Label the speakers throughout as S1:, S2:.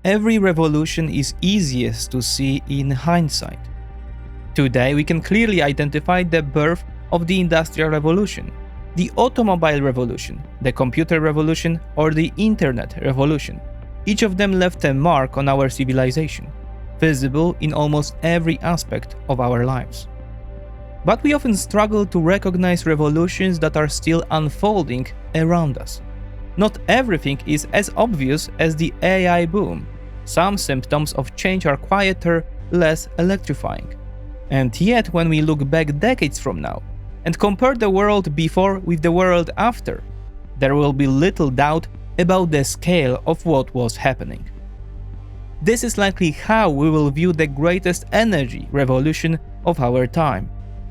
S1: every revolution is easiest to see in hindsight. Today, we can clearly identify the birth of the Industrial Revolution, the Automobile Revolution, the Computer Revolution, or the Internet Revolution. Each of them left a mark on our civilization, visible in almost every aspect of our lives. But we often struggle to recognize revolutions that are still unfolding around us. Not everything is as obvious as the AI boom. Some symptoms of change are quieter, less electrifying. And yet, when we look back decades from now and compare the world before with the world after, there will be little doubt about the scale of what was happening. This is likely how we will view the greatest energy revolution of our time,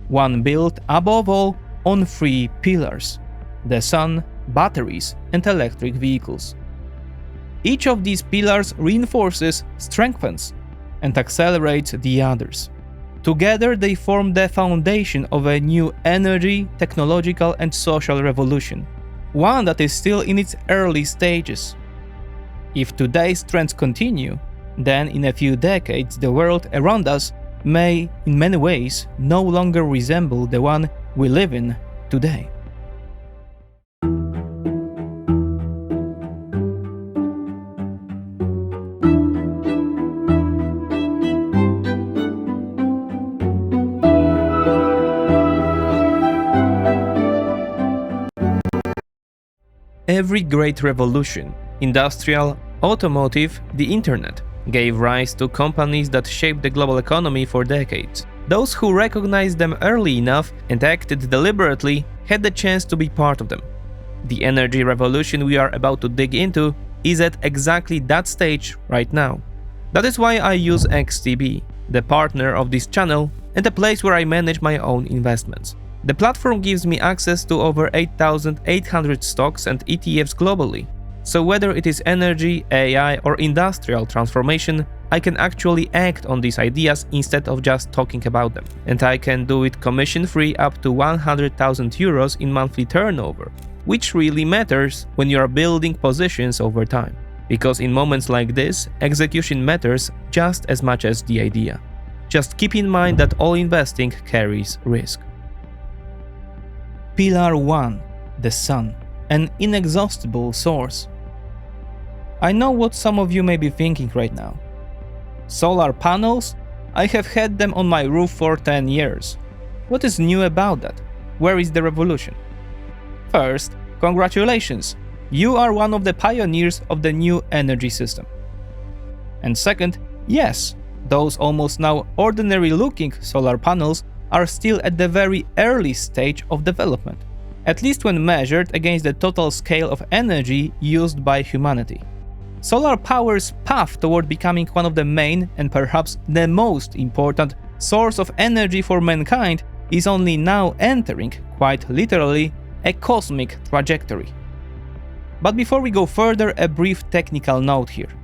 S1: one built above all on three pillars: the sun, batteries, and electric vehicles. Each of these pillars reinforces, strengthens, and accelerates the others. Together they form the foundation of a new energy, technological, and social revolution, one that is still in its early stages. If today's trends continue, then in a few decades the world around us may, in many ways, no longer resemble the one we live in today. Every great revolution, industrial, automotive, the internet, gave rise to companies that shaped the global economy for decades. Those who recognized them early enough and acted deliberately had the chance to be part of them. The energy revolution we are about to dig into is at exactly that stage right now. That is why I use XTB, the partner of this channel and a place where I manage my own investments. The platform gives me access to over 8,800 stocks and ETFs globally. So whether it is energy, AI, or industrial transformation, I can actually act on these ideas instead of just talking about them. And I can do it commission-free up to 100,000 euros in monthly turnover, which really matters when you are building positions over time. Because in moments like this, execution matters just as much as the idea. Just keep in mind that all investing carries risk. Pillar 1. The sun. An inexhaustible source. I know what some of you may be thinking right now. Solar panels? I have had them on my roof for 10 years. What is new about that? Where is the revolution? First, congratulations! You are one of the pioneers of the new energy system. And second, yes, those almost now ordinary-looking solar panels are still at the very early stage of development, at least when measured against the total scale of energy used by humanity. Solar power's path toward becoming one of the main and perhaps the most important source of energy for mankind is only now entering, quite literally, a cosmic trajectory. But before we go further, a brief technical note here.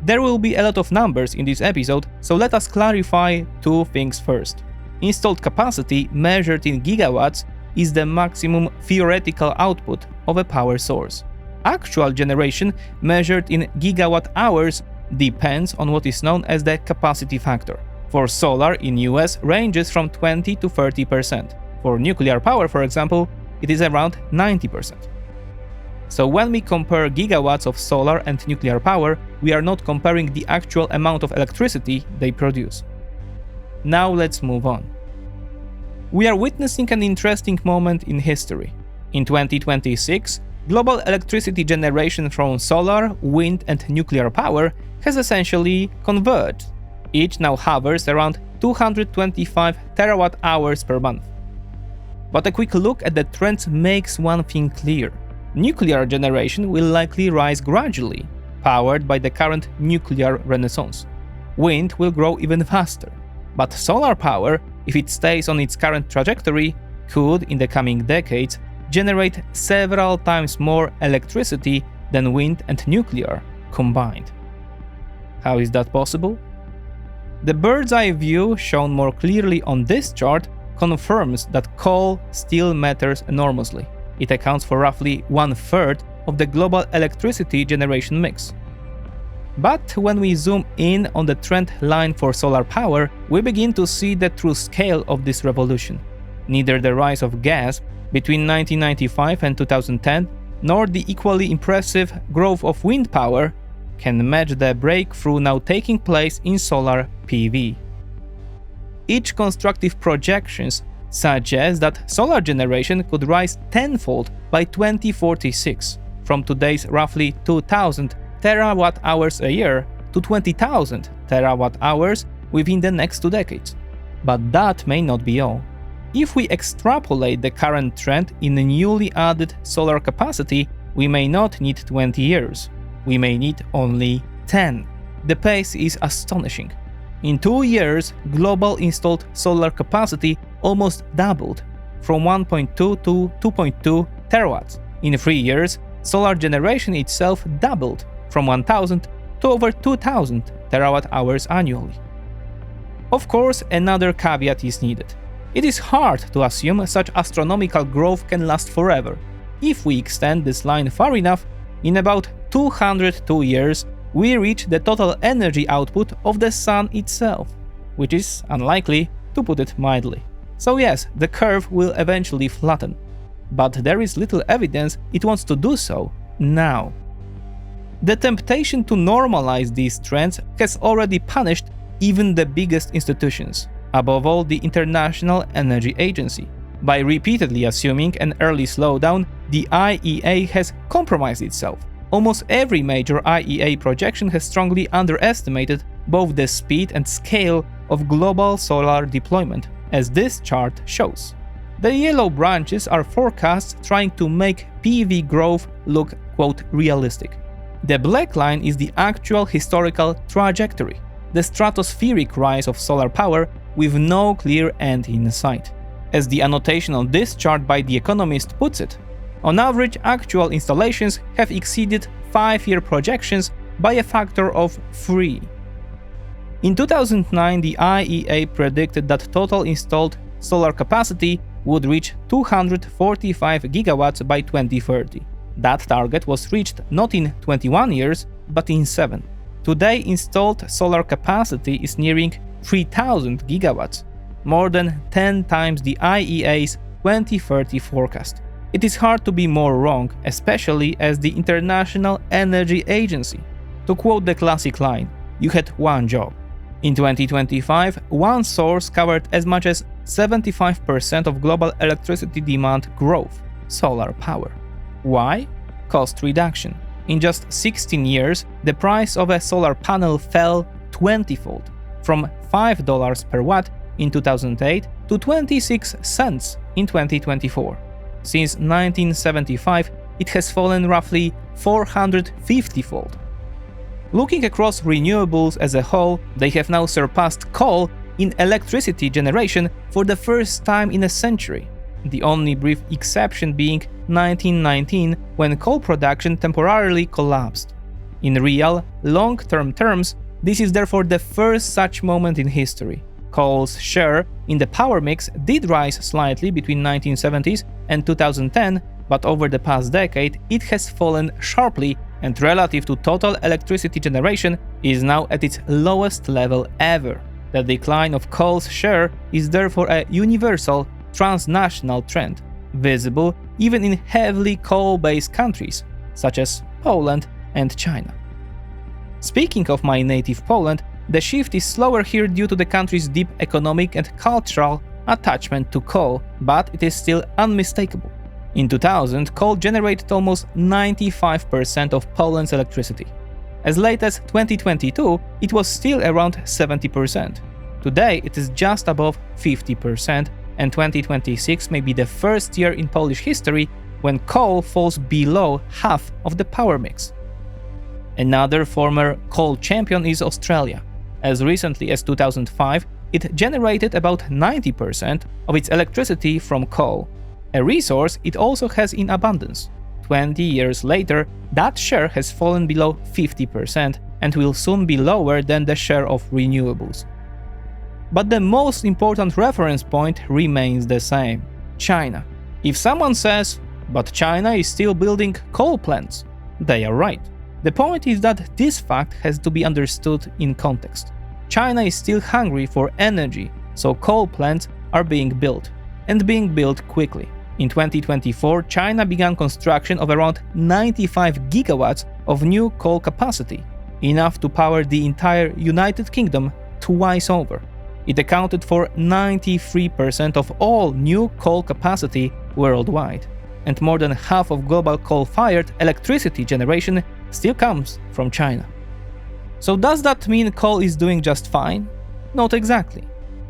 S1: There will be a lot of numbers in this episode, so let us clarify two things first. Installed capacity, measured in gigawatts, is the maximum theoretical output of a power source. Actual generation, measured in gigawatt hours, depends on what is known as the capacity factor. For solar in US ranges from 20 to 30%. For nuclear power, for example, it is around 90%. So when we compare gigawatts of solar and nuclear power, we are not comparing the actual amount of electricity they produce. Now let's move on. We are witnessing an interesting moment in history. In 2026, global electricity generation from solar, wind, and nuclear power has essentially converged. Each now hovers around 225 terawatt-hours per month. But a quick look at the trends makes one thing clear. Nuclear generation will likely rise gradually, powered by the current nuclear renaissance. Wind will grow even faster. But solar power, if it stays on its current trajectory, could, in the coming decades, generate several times more electricity than wind and nuclear combined. How is that possible? The bird's eye view shown more clearly on this chart confirms that coal still matters enormously. It accounts for roughly 1/3 of the global electricity generation mix. But when we zoom in on the trend line for solar power, we begin to see the true scale of this revolution. Neither the rise of gas between 1995 and 2010, nor the equally impressive growth of wind power can match the breakthrough now taking place in solar PV. Each constructive projections suggests that solar generation could rise tenfold by 2046, from today's roughly 2,000 terawatt-hours a year to 20,000 terawatt-hours within the next 2 decades. But that may not be all. If we extrapolate the current trend in the newly added solar capacity, we may not need 20 years. We may need only 10. The pace is astonishing. In 2 years, global installed solar capacity almost doubled, from 1.2 to 2.2 terawatts. In 3 years, solar generation itself doubled, from 1,000 to over 2,000 terawatt-hours annually. Of course, another caveat is needed. It is hard to assume such astronomical growth can last forever. If we extend this line far enough, in about 202 years, we reach the total energy output of the sun itself, which is unlikely, to put it mildly. So yes, the curve will eventually flatten, but there is little evidence it wants to do so now. The temptation to normalize these trends has already punished even the biggest institutions, above all the International Energy Agency. By repeatedly assuming an early slowdown, the IEA has compromised itself. Almost every major IEA projection has strongly underestimated both the speed and scale of global solar deployment, as this chart shows. The yellow branches are forecasts trying to make PV growth look, quote, realistic. The black line is the actual historical trajectory, the stratospheric rise of solar power with no clear end in sight. As the annotation on this chart by The Economist puts it, on average, actual installations have exceeded 5-year projections by a factor of 3. In 2009, the IEA predicted that total installed solar capacity would reach 245 gigawatts by 2030. That target was reached not in 21 years, but in 7. Today, installed solar capacity is nearing 3,000 gigawatts, more than 10 times the IEA's 2030 forecast. It is hard to be more wrong, especially as the International Energy Agency. To quote the classic line, you had one job. In 2025, one source covered as much as 75% of global electricity demand growth: solar power. Why? Cost reduction. In just 16 years, the price of a solar panel fell 20-fold, from $5 per watt in 2008 to 26 cents in 2024. Since 1975, it has fallen roughly 450-fold. Looking across renewables as a whole, they have now surpassed coal in electricity generation for the first time in a century, the only brief exception being 1919, when coal production temporarily collapsed. In real, long-term terms, this is therefore the first such moment in history. Coal's share in the power mix did rise slightly between 1970s and 2010, but over the past decade it has fallen sharply, and relative to total electricity generation is now at its lowest level ever. The decline of coal's share is therefore a universal, transnational trend, visible even in heavily coal-based countries such as Poland and China. Speaking of my native Poland, the shift is slower here due to the country's deep economic and cultural attachment to coal, but it is still unmistakable. In 2000, coal generated almost 95% of Poland's electricity. As late as 2022, it was still around 70%. Today, it is just above 50%, and 2026 may be the first year in Polish history when coal falls below half of the power mix. Another former coal champion is Australia. As recently as 2005, it generated about 90% of its electricity from coal, a resource it also has in abundance. 20 years later, that share has fallen below 50% and will soon be lower than the share of renewables. But the most important reference point remains the same: China. If someone says, "But China is still building coal plants," they are right. The point is that this fact has to be understood in context. China is still hungry for energy, so coal plants are being built, and being built quickly. In 2024, China began construction of around 95 gigawatts of new coal capacity, enough to power the entire United Kingdom twice over. It accounted for 93% of all new coal capacity worldwide, and more than half of global coal-fired electricity generation still comes from China. So does that mean coal is doing just fine? Not exactly.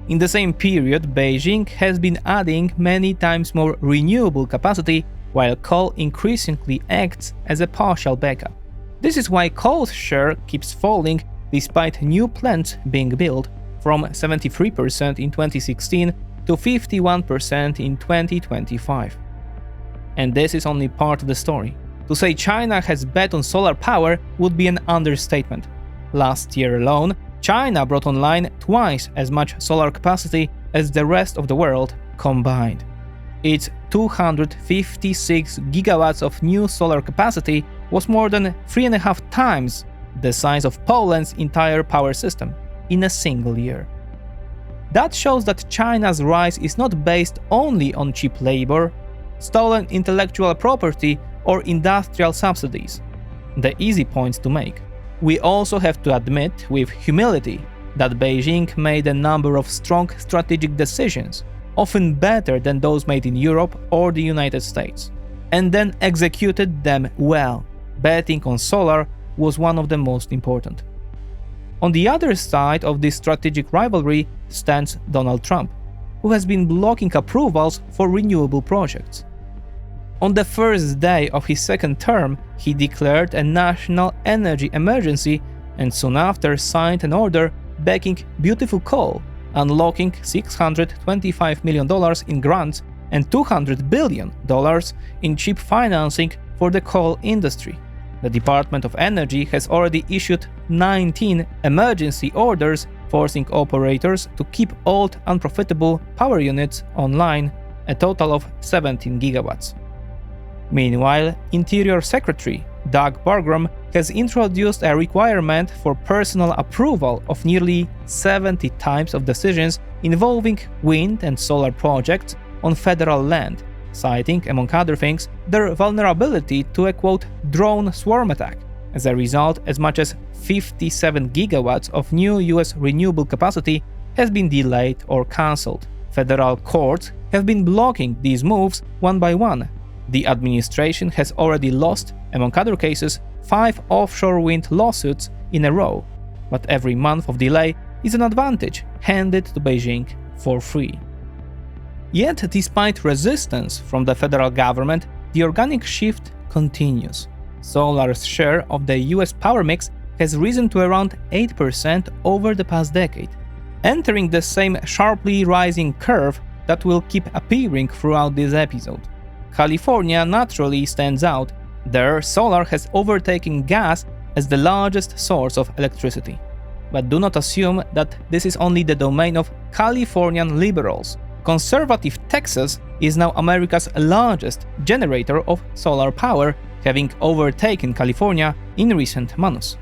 S1: In the same period, Beijing has been adding many times more renewable capacity, while coal increasingly acts as a partial backup. This is why coal's share keeps falling despite new plants being built, from 73% in 2016 to 51% in 2025. And this is only part of the story. To say China has bet on solar power would be an understatement. Last year alone, China brought online twice as much solar capacity as the rest of the world combined. Its 256 gigawatts of new solar capacity was more than 3.5 times the size of Poland's entire power system in a single year. That shows that China's rise is not based only on cheap labor, stolen intellectual property, or industrial subsidies. The easy points to make. We also have to admit with humility that Beijing made a number of strong strategic decisions, often better than those made in Europe or the United States, and then executed them well. Betting on solar was one of the most important. On the other side of this strategic rivalry stands Donald Trump, who has been blocking approvals for renewable projects. On the first day of his second term, he declared a national energy emergency and soon after signed an order backing beautiful coal, unlocking $625 million in grants and $200 billion in cheap financing for the coal industry. The Department of Energy has already issued 19 emergency orders forcing operators to keep old unprofitable power units online, a total of 17 gigawatts. Meanwhile, Interior Secretary Doug Burgum has introduced a requirement for personal approval of nearly 70 types of decisions involving wind and solar projects on federal land, citing, among other things, their vulnerability to a quote drone swarm attack. As a result, as much as 57 gigawatts of new US renewable capacity has been delayed or cancelled. Federal courts have been blocking these moves one by one. The administration has already lost, among other cases, 5 offshore wind lawsuits in a row, but every month of delay is an advantage handed to Beijing for free. Yet, despite resistance from the federal government, the organic shift continues. Solar's share of the US power mix has risen to around 8% over the past decade, entering the same sharply rising curve that will keep appearing throughout this episode. California naturally stands out. There, solar has overtaken gas as the largest source of electricity. But do not assume that this is only the domain of Californian liberals. Conservative Texas is now America's largest generator of solar power, having overtaken California in recent months.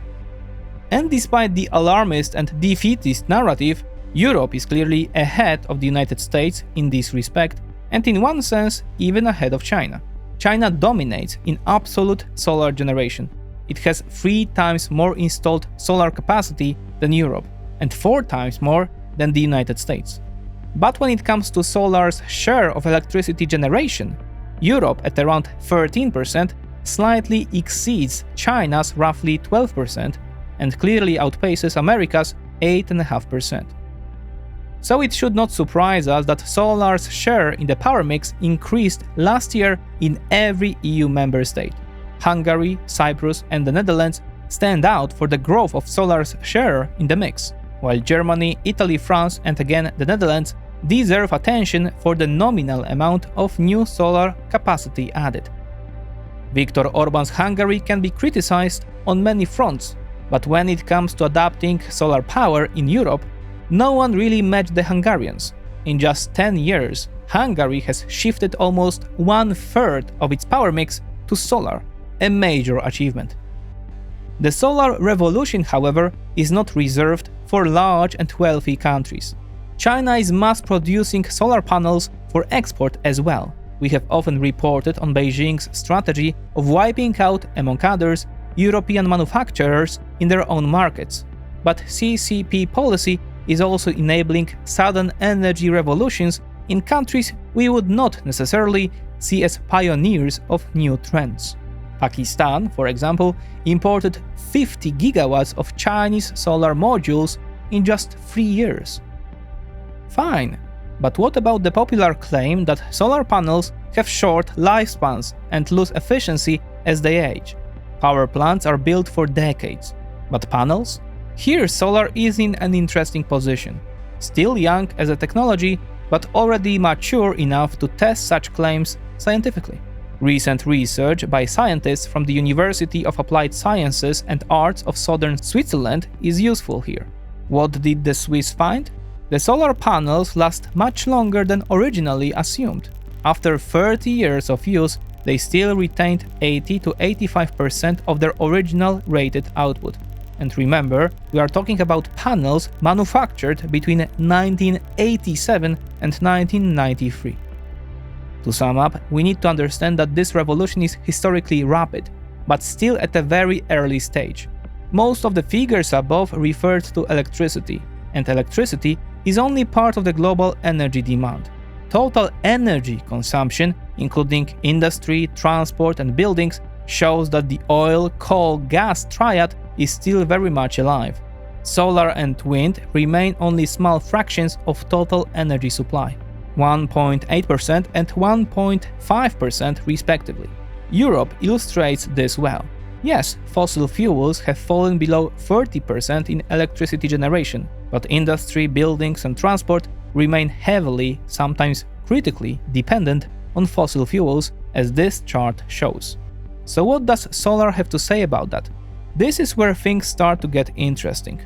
S1: And despite the alarmist and defeatist narrative, Europe is clearly ahead of the United States in this respect, and in one sense, even ahead of China. China dominates in absolute solar generation. It has 3 times more installed solar capacity than Europe, and 4 times more than the United States. But when it comes to solar's share of electricity generation, Europe at around 13% slightly exceeds China's roughly 12% and clearly outpaces America's 8.5%. So it should not surprise us that solar's share in the power mix increased last year in every EU member state. Hungary, Cyprus, and the Netherlands stand out for the growth of solar's share in the mix, while Germany, Italy, France, and again the Netherlands deserve attention for the nominal amount of new solar capacity added. Viktor Orban's Hungary can be criticized on many fronts, but when it comes to adapting solar power in Europe, no one really matched the Hungarians. In just 10 years, Hungary has shifted almost 1/3 of its power mix to solar, a major achievement. The solar revolution, however, is not reserved for large and wealthy countries. China is mass-producing solar panels for export as well. We have often reported on Beijing's strategy of wiping out, among others, European manufacturers in their own markets. But CCP policy is also enabling sudden energy revolutions in countries we would not necessarily see as pioneers of new trends. Pakistan, for example, imported 50 gigawatts of Chinese solar modules in just 3 years. Fine, but what about the popular claim that solar panels have short lifespans and lose efficiency as they age? Power plants are built for decades, but panels? Here solar is in an interesting position. Still young as a technology, but already mature enough to test such claims scientifically. Recent research by scientists from the University of Applied Sciences and Arts of Southern Switzerland is useful here. What did the Swiss find? The solar panels last much longer than originally assumed. After 30 years of use, they still retained 80 to 85% of their original rated output. And remember, we are talking about panels manufactured between 1987 and 1993. To sum up, we need to understand that this revolution is historically rapid, but still at a very early stage. Most of the figures above referred to electricity, and electricity is only part of the global energy demand. Total energy consumption, including industry, transport, and buildings, shows that the oil, coal, gas triad is still very much alive. Solar and wind remain only small fractions of total energy supply. 1.8% and 1.5% respectively. Europe illustrates this well. Yes, fossil fuels have fallen below 30% in electricity generation, but industry, buildings and transport remain heavily, sometimes critically, dependent on fossil fuels, as this chart shows. So what does solar have to say about that? This is where things start to get interesting.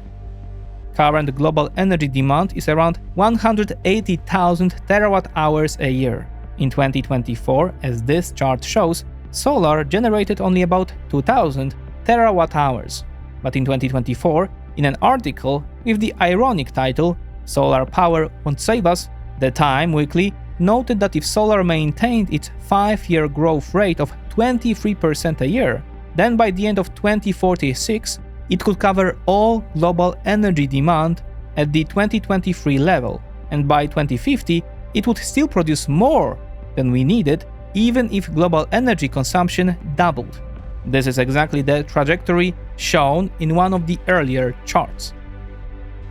S1: Current global energy demand is around 180,000 terawatt-hours a year. In 2024, as this chart shows, solar generated only about 2,000 terawatt-hours. But in 2024, in an article with the ironic title "Solar Power Won't Save Us," the Time Weekly noted that if solar maintained its 5-year growth rate of 23% a year, then by the end of 2046, it could cover all global energy demand at the 2023 level, and by 2050, it would still produce more than we needed, even if global energy consumption doubled. This is exactly the trajectory shown in one of the earlier charts.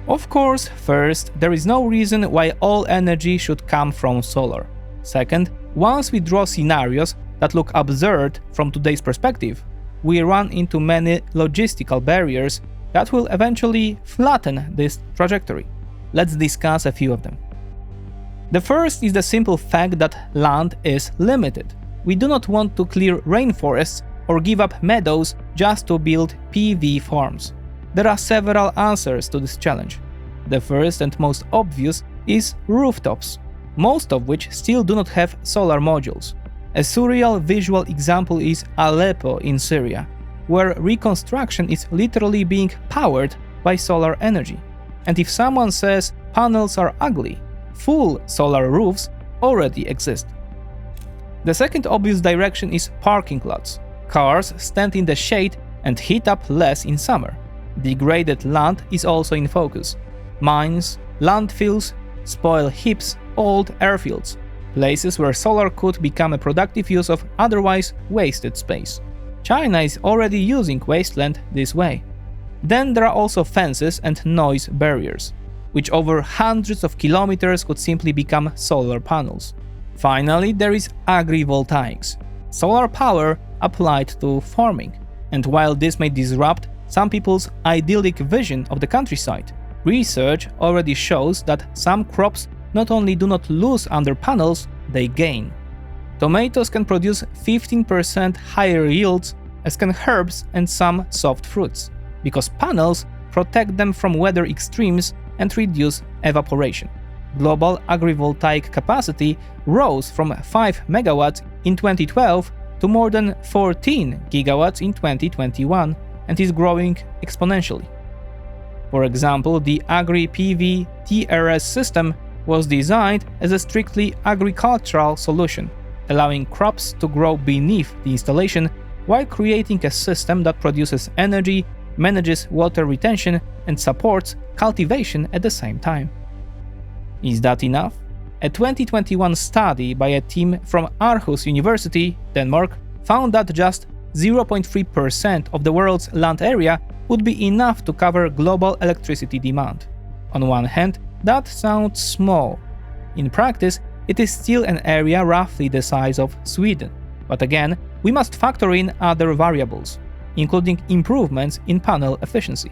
S1: Of course, first, there is no reason why all energy should come from solar. Second, once we draw scenarios that look absurd from today's perspective, we run into many logistical barriers that will eventually flatten this trajectory. Let's discuss a few of them. The first is the simple fact that land is limited. We do not want to clear rainforests or give up meadows just to build PV farms. There are several answers to this challenge. The first and most obvious is rooftops, most of which still do not have solar modules. A surreal visual example is Aleppo in Syria, where reconstruction is literally being powered by solar energy. And if someone says panels are ugly, full solar roofs already exist. The second obvious direction is parking lots. Cars stand in the shade and heat up less in summer. Degraded land is also in focus. Mines, landfills, spoil heaps, old airfields. Places where solar could become a productive use of otherwise wasted space. China is already using wasteland this way. Then there are also fences and noise barriers, which over hundreds of kilometers could simply become solar panels. Finally, there is agrivoltaics, solar power applied to farming. And while this may disrupt some people's idyllic vision of the countryside, research already shows that some crops not only do not lose under panels, they gain. Tomatoes can produce 15% higher yields as can herbs and some soft fruits, because panels protect them from weather extremes and reduce evaporation. Global agrivoltaic capacity rose from 5 megawatts in 2012 to more than 14 gigawatts in 2021, and is growing exponentially. For example, the Agri-PV TRS system was designed as a strictly agricultural solution, allowing crops to grow beneath the installation while creating a system that produces energy, manages water retention, and supports cultivation at the same time. Is that enough? A 2021 study by a team from Aarhus University, Denmark, found that just 0.3% of the world's land area would be enough to cover global electricity demand. On one hand, that sounds small. In practice, it is still an area roughly the size of Sweden. But again, we must factor in other variables, including improvements in panel efficiency.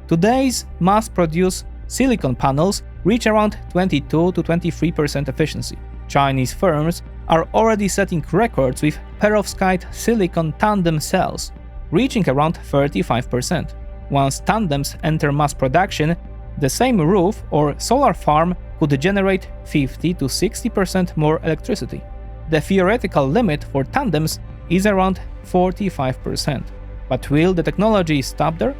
S1: Today's mass-produced silicon panels reach around 22 to 23% efficiency. Chinese firms are already setting records with perovskite silicon tandem cells, reaching around 35%. Once tandems enter mass production, the same roof or solar farm could generate 50 to 60% more electricity. The theoretical limit for tandems is around 45%. But will the technology stop there?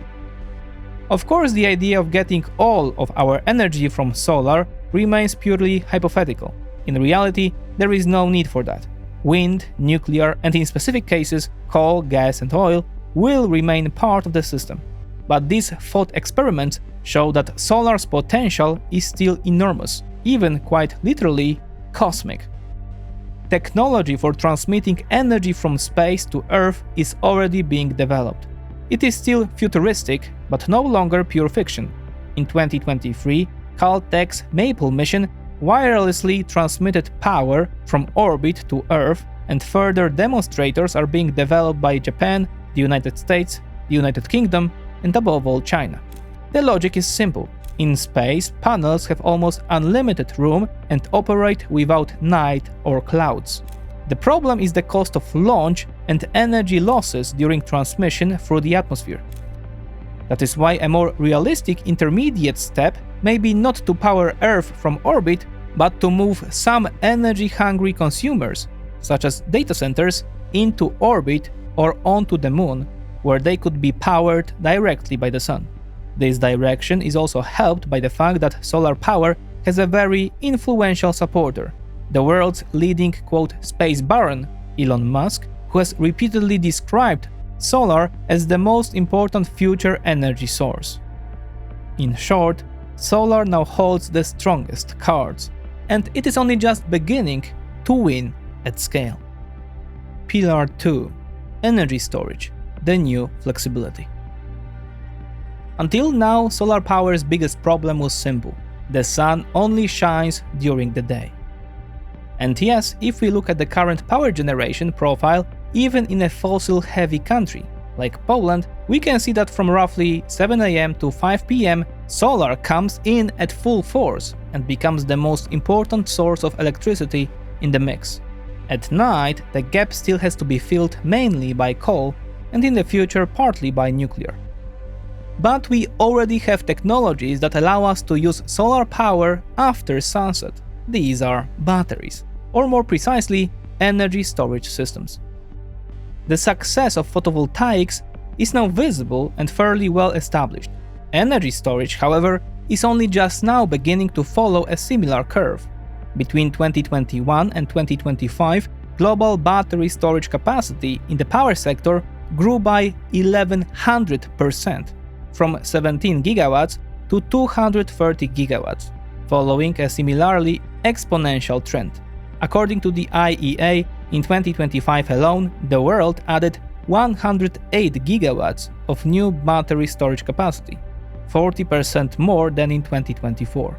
S1: Of course, the idea of getting all of our energy from solar remains purely hypothetical. In reality, there is no need for that. Wind, nuclear, and in specific cases, coal, gas, and oil will remain part of the system. But these thought experiments show that solar's potential is still enormous, even quite literally cosmic. Technology for transmitting energy from space to Earth is already being developed. It is still futuristic, but no longer pure fiction. In 2023, Caltech's Maple mission wirelessly transmitted power from orbit to Earth, and further demonstrators are being developed by Japan, the United States, the United Kingdom, and above all China. The logic is simple. In space, panels have almost unlimited room and operate without night or clouds. The problem is the cost of launch and energy losses during transmission through the atmosphere. That is why a more realistic intermediate step may be not to power Earth from orbit, but to move some energy-hungry consumers, such as data centers, into orbit or onto the moon, where they could be powered directly by the sun. This direction is also helped by the fact that solar power has a very influential supporter, the world's leading quote space baron, Elon Musk, who has repeatedly described solar as the most important future energy source. In short, solar now holds the strongest cards, and it is only just beginning to win at scale. Pillar 2. Energy storage, the new flexibility. Until now, solar power's biggest problem was simple: the sun only shines during the day. And yes, if we look at the current power generation profile, even in a fossil-heavy country like Poland, we can see that from roughly 7 AM to 5 PM, solar comes in at full force and becomes the most important source of electricity in the mix. At night, the gap still has to be filled mainly by coal, and in the future partly by nuclear. But we already have technologies that allow us to use solar power after sunset. These are batteries, or more precisely, energy storage systems. The success of photovoltaics is now visible and fairly well established. Energy storage, however, is only just now beginning to follow a similar curve. Between 2021 and 2025, global battery storage capacity in the power sector grew by 1100%, from 17 gigawatts to 230 gigawatts, following a similarly exponential trend. According to the IEA, in 2025 alone, the world added 108 gigawatts of new battery storage capacity, 40% more than in 2024.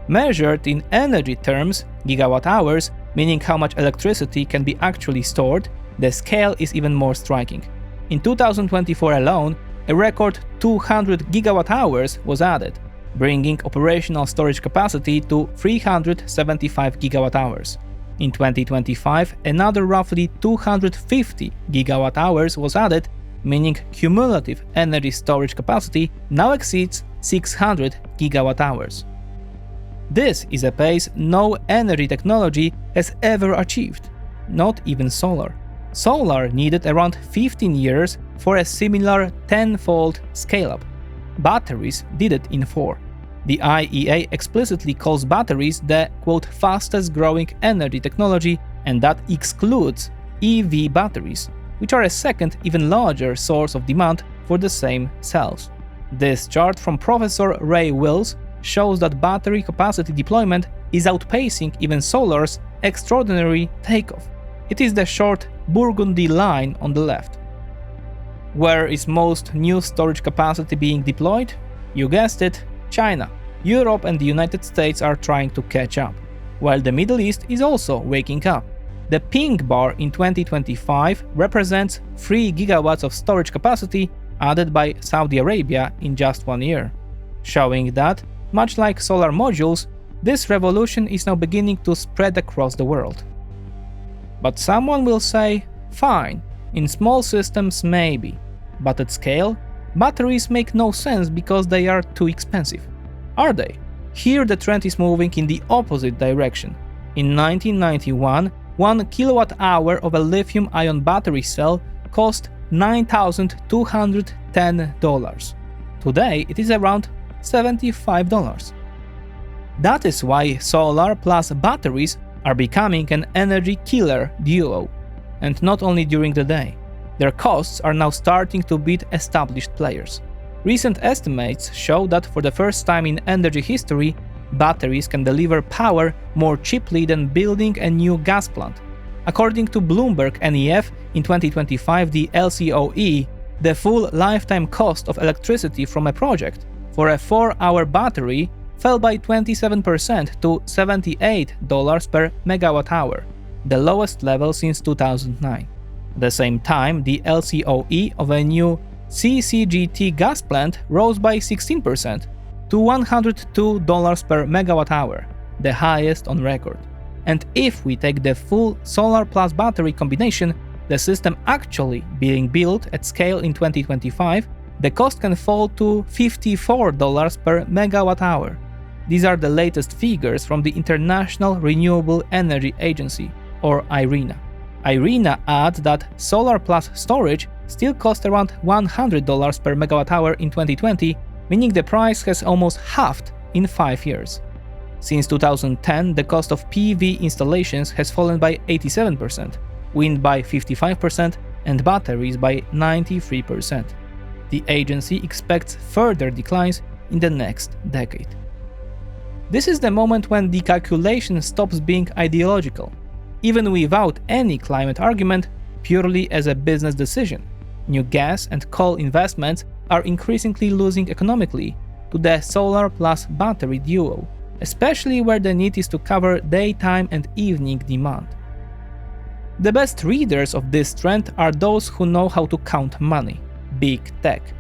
S1: Measured in energy terms, gigawatt hours, meaning how much electricity can be actually stored, the scale is even more striking. In 2024 alone, a record 200 gigawatt hours was added, bringing operational storage capacity to 375 gigawatt hours. In 2025, another roughly 250 gigawatt hours was added, meaning cumulative energy storage capacity now exceeds 600 gigawatt hours. This is a pace no energy technology has ever achieved, not even solar. Solar needed around 15 years for a similar 10-fold scale-up. Batteries did it in 4. The IEA explicitly calls batteries the, quote, fastest growing energy technology, and that excludes EV batteries, which are a second, even larger source of demand for the same cells. This chart from Professor Ray Wills shows that battery capacity deployment is outpacing even solar's extraordinary takeoff. It is the short burgundy line on the left. Where is most new storage capacity being deployed? You guessed it, China. Europe and the United States are trying to catch up, while the Middle East is also waking up. The pink bar in 2025 represents 3 gigawatts of storage capacity added by Saudi Arabia in just 1 year, showing that, much like solar modules, this revolution is now beginning to spread across the world. But someone will say, fine, in small systems maybe, but at scale, batteries make no sense because they are too expensive. Are they? Here the trend is moving in the opposite direction. In 1991, 1 kilowatt-hour of a lithium-ion battery cell cost $9,210. Today it is around $75. That is why solar plus batteries are becoming an energy killer duo. And not only during the day. Their costs are now starting to beat established players. Recent estimates show that for the first time in energy history, batteries can deliver power more cheaply than building a new gas plant. According to Bloomberg NEF, in 2025 the LCOE, the full lifetime cost of electricity from a project for a 4-hour battery fell by 27% to $78 per megawatt-hour, the lowest level since 2009. At the same time, the LCOE of a new CCGT gas plant rose by 16% to $102 per megawatt-hour, the highest on record. And if we take the full solar plus battery combination, the system actually being built at scale in 2025, the cost can fall to $54 per megawatt-hour. These are the latest figures from the International Renewable Energy Agency, or IRENA. IRENA adds that solar plus storage still cost around $100 per megawatt-hour in 2020, meaning the price has almost halved in 5 years. Since 2010, the cost of PV installations has fallen by 87%, wind by 55%, and batteries by 93%. The agency expects further declines in the next decade. This is the moment when the calculation stops being ideological, even without any climate argument, purely as a business decision. New gas and coal investments are increasingly losing economically to the solar plus battery duo, especially where the need is to cover daytime and evening demand. The best readers of this trend are those who know how to count money, big tech.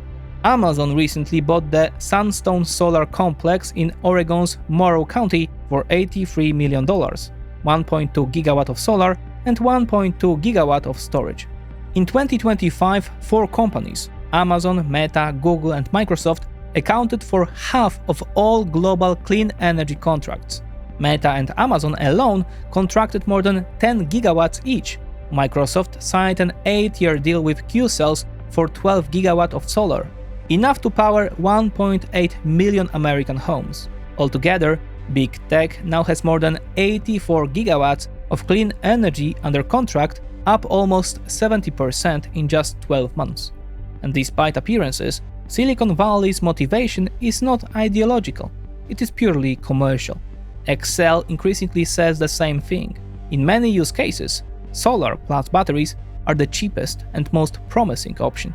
S1: Amazon recently bought the Sunstone Solar Complex in Oregon's Morrow County for $83 million, 1.2 gigawatt of solar and 1.2 gigawatt of storage. In 2025, 4 companies, Amazon, Meta, Google and Microsoft, accounted for half of all global clean energy contracts. Meta and Amazon alone contracted more than 10 gigawatts each. Microsoft signed an 8-year deal with Qcells for 12 gigawatt of solar, enough to power 1.8 million American homes. Altogether, Big Tech now has more than 84 gigawatts of clean energy under contract, up almost 70% in just 12 months. And despite appearances, Silicon Valley's motivation is not ideological, it is purely commercial. Excel increasingly says the same thing. In many use cases, solar plus batteries are the cheapest and most promising option.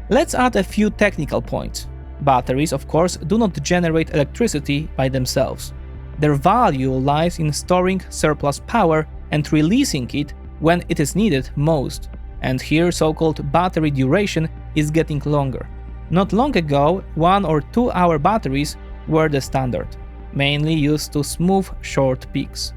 S1: Let's add a few technical points. Batteries, of course, do not generate electricity by themselves. Their value lies in storing surplus power and releasing it when it is needed most. And here so-called battery duration is getting longer. Not long ago, 1 or 2 hour batteries were the standard, mainly used to smooth short peaks.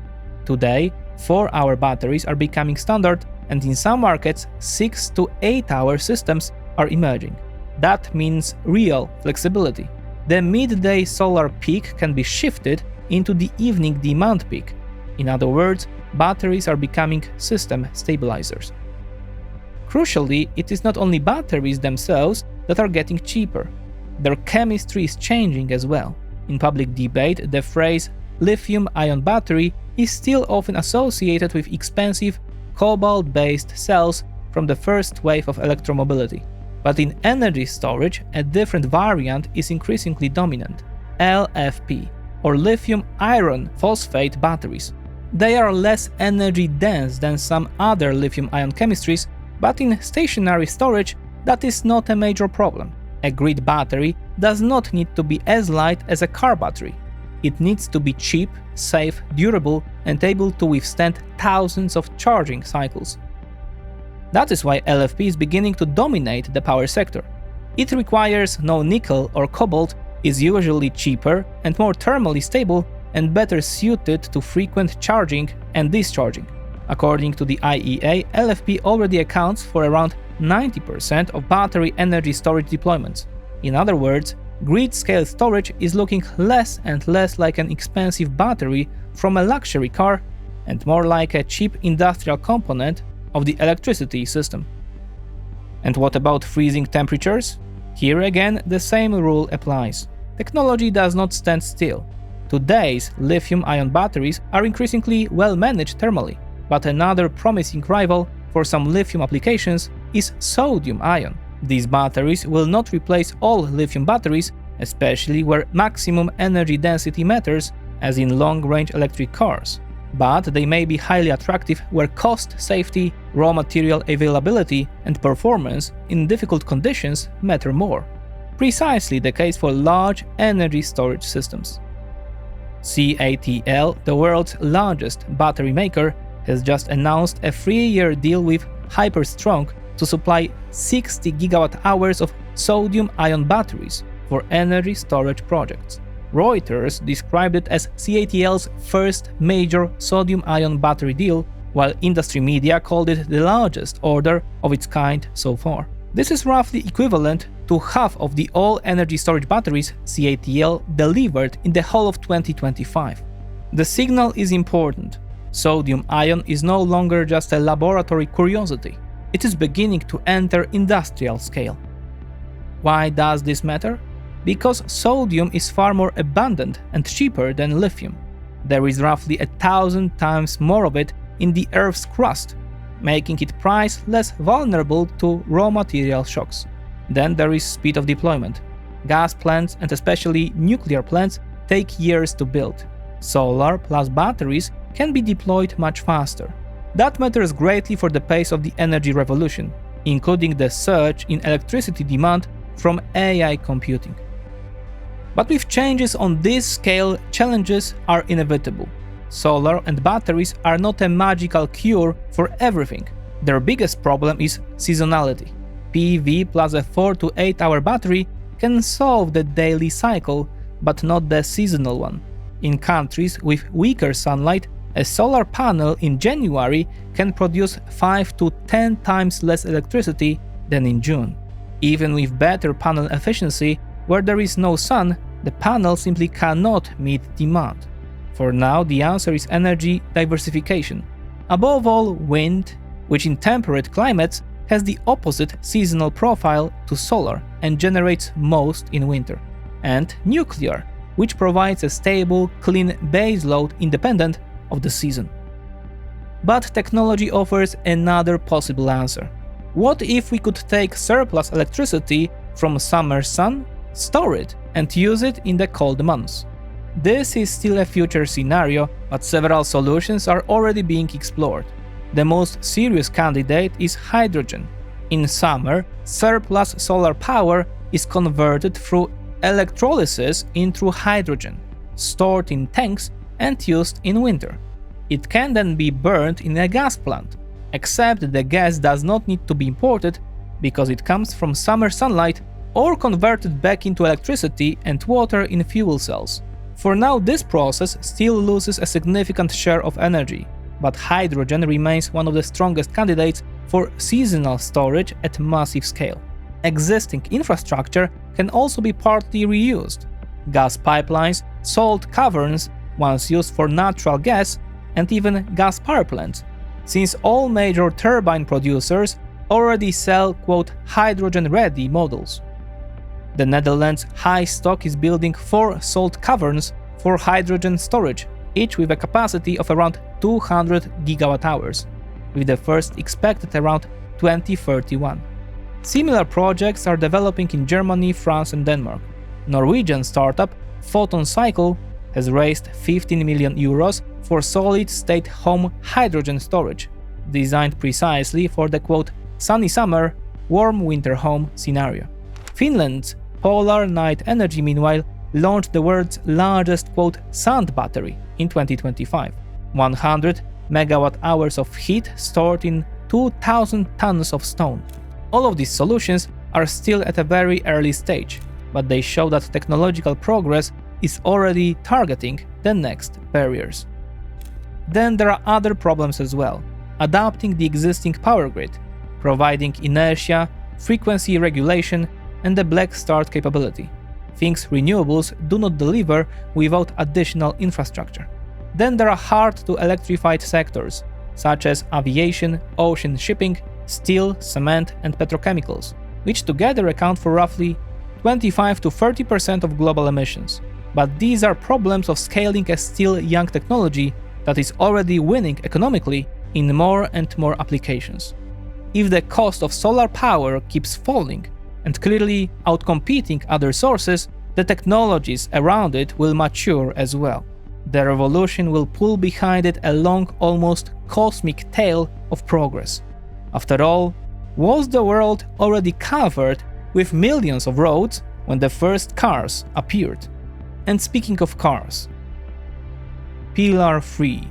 S1: Today, 4-hour batteries are becoming standard, and in some markets, 6 to 8 hour systems are emerging. That means real flexibility. The midday solar peak can be shifted into the evening demand peak. In other words, batteries are becoming system stabilizers. Crucially, it is not only batteries themselves that are getting cheaper. Their chemistry is changing as well. In public debate, the phrase lithium-ion battery is still often associated with expensive cobalt-based cells from the first wave of electromobility. But in energy storage, a different variant is increasingly dominant: LFP, or lithium iron phosphate batteries. They are less energy dense than some other lithium-ion chemistries, but in stationary storage, that is not a major problem. A grid battery does not need to be as light as a car battery. It needs to be cheap, safe, durable, and able to withstand thousands of charging cycles. That is why LFP is beginning to dominate the power sector. It requires no nickel or cobalt, is usually cheaper and more thermally stable, and better suited to frequent charging and discharging. According to the IEA, LFP already accounts for around 90% of battery energy storage deployments. In other words, grid-scale storage is looking less and less like an expensive battery from a luxury car and more like a cheap industrial component of the electricity system. And what about freezing temperatures? Here again, the same rule applies. Technology does not stand still. Today's lithium-ion batteries are increasingly well managed thermally, but another promising rival for some lithium applications is sodium-ion. These batteries will not replace all lithium batteries, especially where maximum energy density matters, as in long-range electric cars. But they may be highly attractive where cost, safety, raw material availability, and performance in difficult conditions matter more. Precisely the case for large energy storage systems. CATL, the world's largest battery maker, has just announced a 3-year deal with Hyperstrong to supply 60 gigawatt-hours of sodium-ion batteries for energy storage projects. Reuters described it as CATL's first major sodium-ion battery deal, while industry media called it the largest order of its kind so far. This is roughly equivalent to half of the all-energy storage batteries CATL delivered in the whole of 2025. The signal is important. Sodium-ion is no longer just a laboratory curiosity. It is beginning to enter industrial scale. Why does this matter? Because sodium is far more abundant and cheaper than lithium. There is roughly 1,000 times more of it in the Earth's crust, making it price less vulnerable to raw material shocks. Then there is speed of deployment. Gas plants, and especially nuclear plants, take years to build. Solar plus batteries can be deployed much faster. That matters greatly for the pace of the energy revolution, including the surge in electricity demand from AI computing. But with changes on this scale, challenges are inevitable. Solar and batteries are not a magical cure for everything. Their biggest problem is seasonality. PV plus a 4 to 8 hour battery can solve the daily cycle, but not the seasonal one. In countries with weaker sunlight, a solar panel in January can produce 5 to 10 times less electricity than in June. Even with better panel efficiency, where there is no sun, the panel simply cannot meet demand. For now, the answer is energy diversification. Above all, wind, which in temperate climates has the opposite seasonal profile to solar and generates most in winter. And nuclear, which provides a stable, clean baseload independent of the season. But technology offers another possible answer. What if we could take surplus electricity from summer sun, store it, and use it in the cold months? This is still a future scenario, but several solutions are already being explored. The most serious candidate is hydrogen. In summer, surplus solar power is converted through electrolysis into hydrogen, stored in tanks and used in winter. It can then be burned in a gas plant, except the gas does not need to be imported because it comes from summer sunlight, or converted back into electricity and water in fuel cells. For now, this process still loses a significant share of energy, but hydrogen remains one of the strongest candidates for seasonal storage at massive scale. Existing infrastructure can also be partly reused. Gas pipelines, salt caverns, once used for natural gas, and even gas power plants, since all major turbine producers already sell, quote, hydrogen-ready models. The Netherlands Stock is building 4 salt caverns for hydrogen storage, each with a capacity of around 200 gigawatt-hours, with the first expected around 2031. Similar projects are developing in Germany, France and Denmark. Norwegian startup Photon Cycle has raised 15 million euros for solid-state home hydrogen storage, designed precisely for the, quote, sunny summer, warm winter home scenario. Finland's Polar Night Energy, meanwhile, launched the world's largest, quote, sand battery in 2025. 100 megawatt-hours of heat stored in 2,000 tons of stone. All of these solutions are still at a very early stage, but they show that technological progress is already targeting the next barriers. Then there are other problems as well. Adapting the existing power grid, providing inertia, frequency regulation, and the black start capability. Things renewables do not deliver without additional infrastructure. Then there are hard-to-electrify sectors, such as aviation, ocean shipping, steel, cement, and petrochemicals, which together account for roughly 25 to 30% of global emissions. But these are problems of scaling a still young technology that is already winning economically in more and more applications. If the cost of solar power keeps falling and clearly outcompeting other sources, the technologies around it will mature as well. The revolution will pull behind it a long, almost cosmic tail of progress. After all, was the world already covered with millions of roads when the first cars appeared? And speaking of cars, Pillar 3,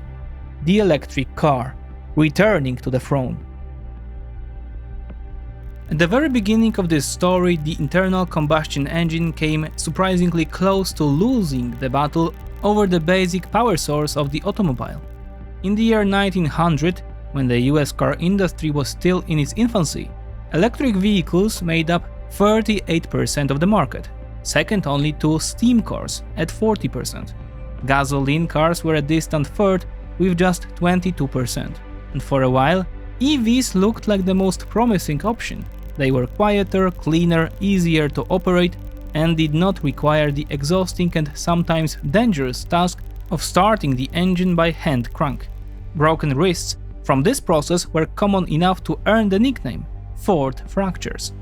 S1: the electric car, returning to the throne. At the very beginning of this story, the internal combustion engine came surprisingly close to losing the battle over the basic power source of the automobile. In the year 1900, when the US car industry was still in its infancy, electric vehicles made up 38% of the market, second only to steam cars at 40%. Gasoline cars were a distant third with just 22%. And for a while, EVs looked like the most promising option. They were quieter, cleaner, easier to operate, and did not require the exhausting and sometimes dangerous task of starting the engine by hand crank. Broken wrists from this process were common enough to earn the nickname Ford fractures.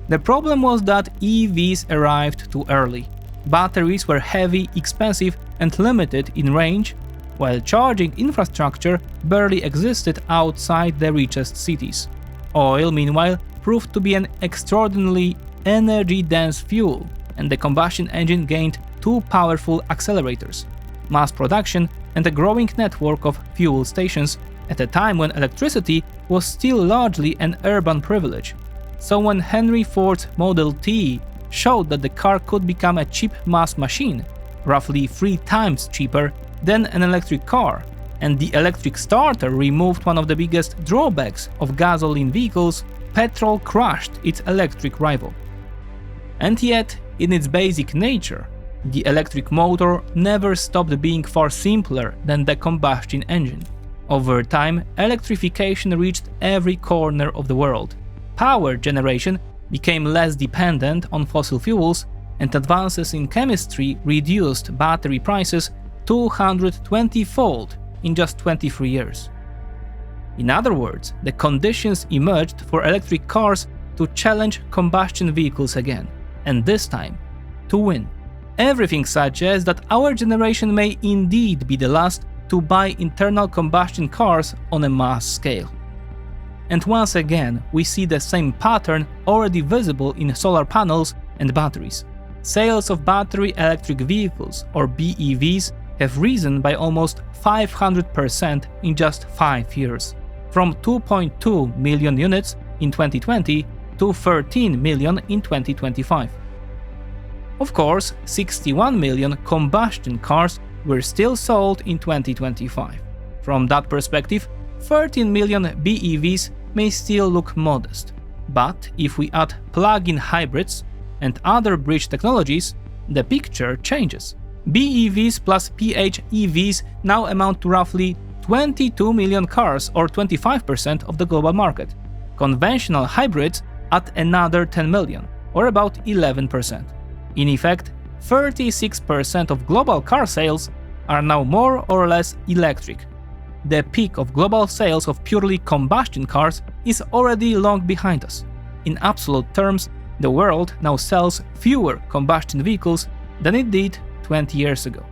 S1: The problem was that EVs arrived too early. Batteries were heavy, expensive, and limited in range, while charging infrastructure barely existed outside the richest cities. Oil, meanwhile, proved to be an extraordinarily energy-dense fuel, and the combustion engine gained two powerful accelerators: mass production and a growing network of fuel stations at a time when electricity was still largely an urban privilege. So when Henry Ford's Model T showed that the car could become a cheap mass machine, roughly 3 times cheaper than an electric car, and the electric starter removed one of the biggest drawbacks of gasoline vehicles, petrol crushed its electric rival. And yet, in its basic nature, the electric motor never stopped being far simpler than the combustion engine. Over time, electrification reached every corner of the world. Power generation became less dependent on fossil fuels, and advances in chemistry reduced battery prices 220-fold in just 23 years. In other words, the conditions emerged for electric cars to challenge combustion vehicles again, and this time, to win. Everything suggests that our generation may indeed be the last to buy internal combustion cars on a mass scale. And once again, we see the same pattern already visible in solar panels and batteries. Sales of battery electric vehicles, or BEVs, have risen by almost 500% in just 5 years, from 2.2 million units in 2020 to 13 million in 2025. Of course, 61 million combustion cars were still sold in 2025. From that perspective, 13 million BEVs may still look modest. But if we add plug-in hybrids and other bridge technologies, the picture changes. BEVs plus PHEVs now amount to roughly 22 million cars, or 25% of the global market. conventional hybrids at another 10 million, or about 11%. In effect, 36% of global car sales are now more or less electric. The peak of global sales of purely combustion cars is already long behind us. In absolute terms, the world now sells fewer combustion vehicles than it did 20 years ago.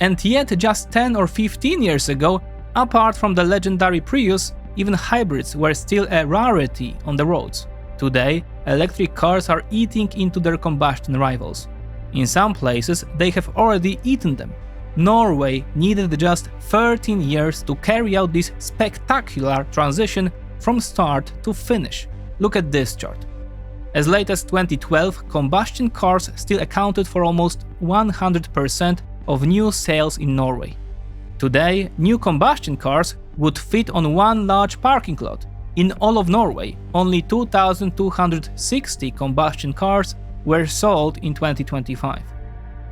S1: And yet, just 10 or 15 years ago, apart from the legendary Prius, even hybrids were still a rarity on the roads. Today, electric cars are eating into their combustion rivals. In some places, they have already eaten them. Norway needed just 13 years to carry out this spectacular transition from start to finish. Look at this chart. As late as 2012, combustion cars still accounted for almost 100% of new sales in Norway. Today, new combustion cars would fit on one large parking lot. In all of Norway, only 2,260 combustion cars were sold in 2025,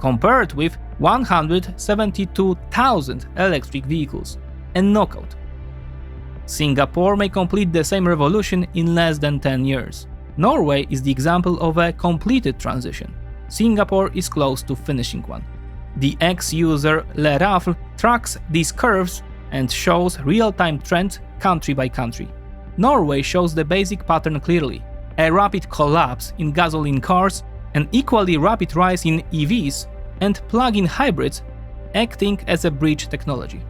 S1: compared with 172,000 electric vehicles. A knockout. Singapore may complete the same revolution in less than 10 years. Norway is the example of a completed transition. Singapore is close to finishing one. The ex-user Le Rafle tracks these curves and shows real-time trends country by country. Norway shows the basic pattern clearly: a rapid collapse in gasoline cars, an equally rapid rise in EVs, and plug-in hybrids acting as a bridge technology.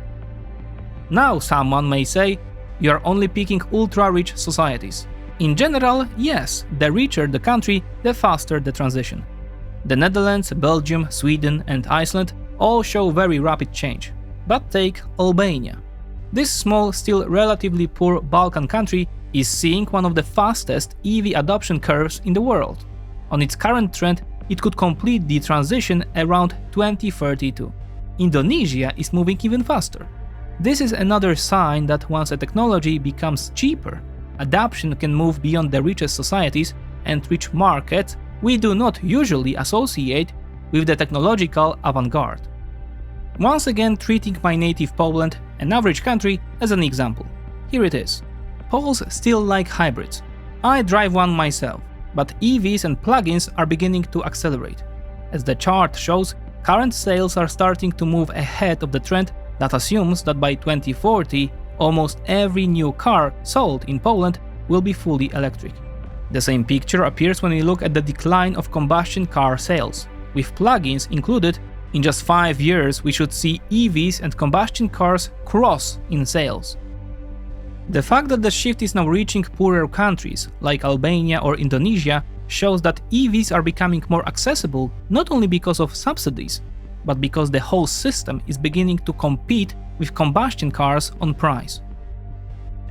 S1: Now someone may say, you are only picking ultra-rich societies. In general, yes, the richer the country, the faster the transition. The Netherlands, Belgium, Sweden and Iceland all show very rapid change. But take Albania. This small, still relatively poor Balkan country is seeing one of the fastest EV adoption curves in the world. On its current trend, it could complete the transition around 2032. Indonesia is moving even faster. This is another sign that once a technology becomes cheaper, adoption can move beyond the richest societies and reach markets we do not usually associate with the technological avant-garde. Once again treating my native Poland, an average country, as an example. Here it is. Poles still like hybrids. I drive one myself, but EVs and plugins are beginning to accelerate. As the chart shows, current sales are starting to move ahead of the trend that assumes that by 2040, almost every new car sold in Poland will be fully electric. The same picture appears when we look at the decline of combustion car sales. With plugins included, in just 5 years we should see EVs and combustion cars cross in sales. The fact that the shift is now reaching poorer countries like Albania or Indonesia shows that EVs are becoming more accessible not only because of subsidies, but because the whole system is beginning to compete with combustion cars on price.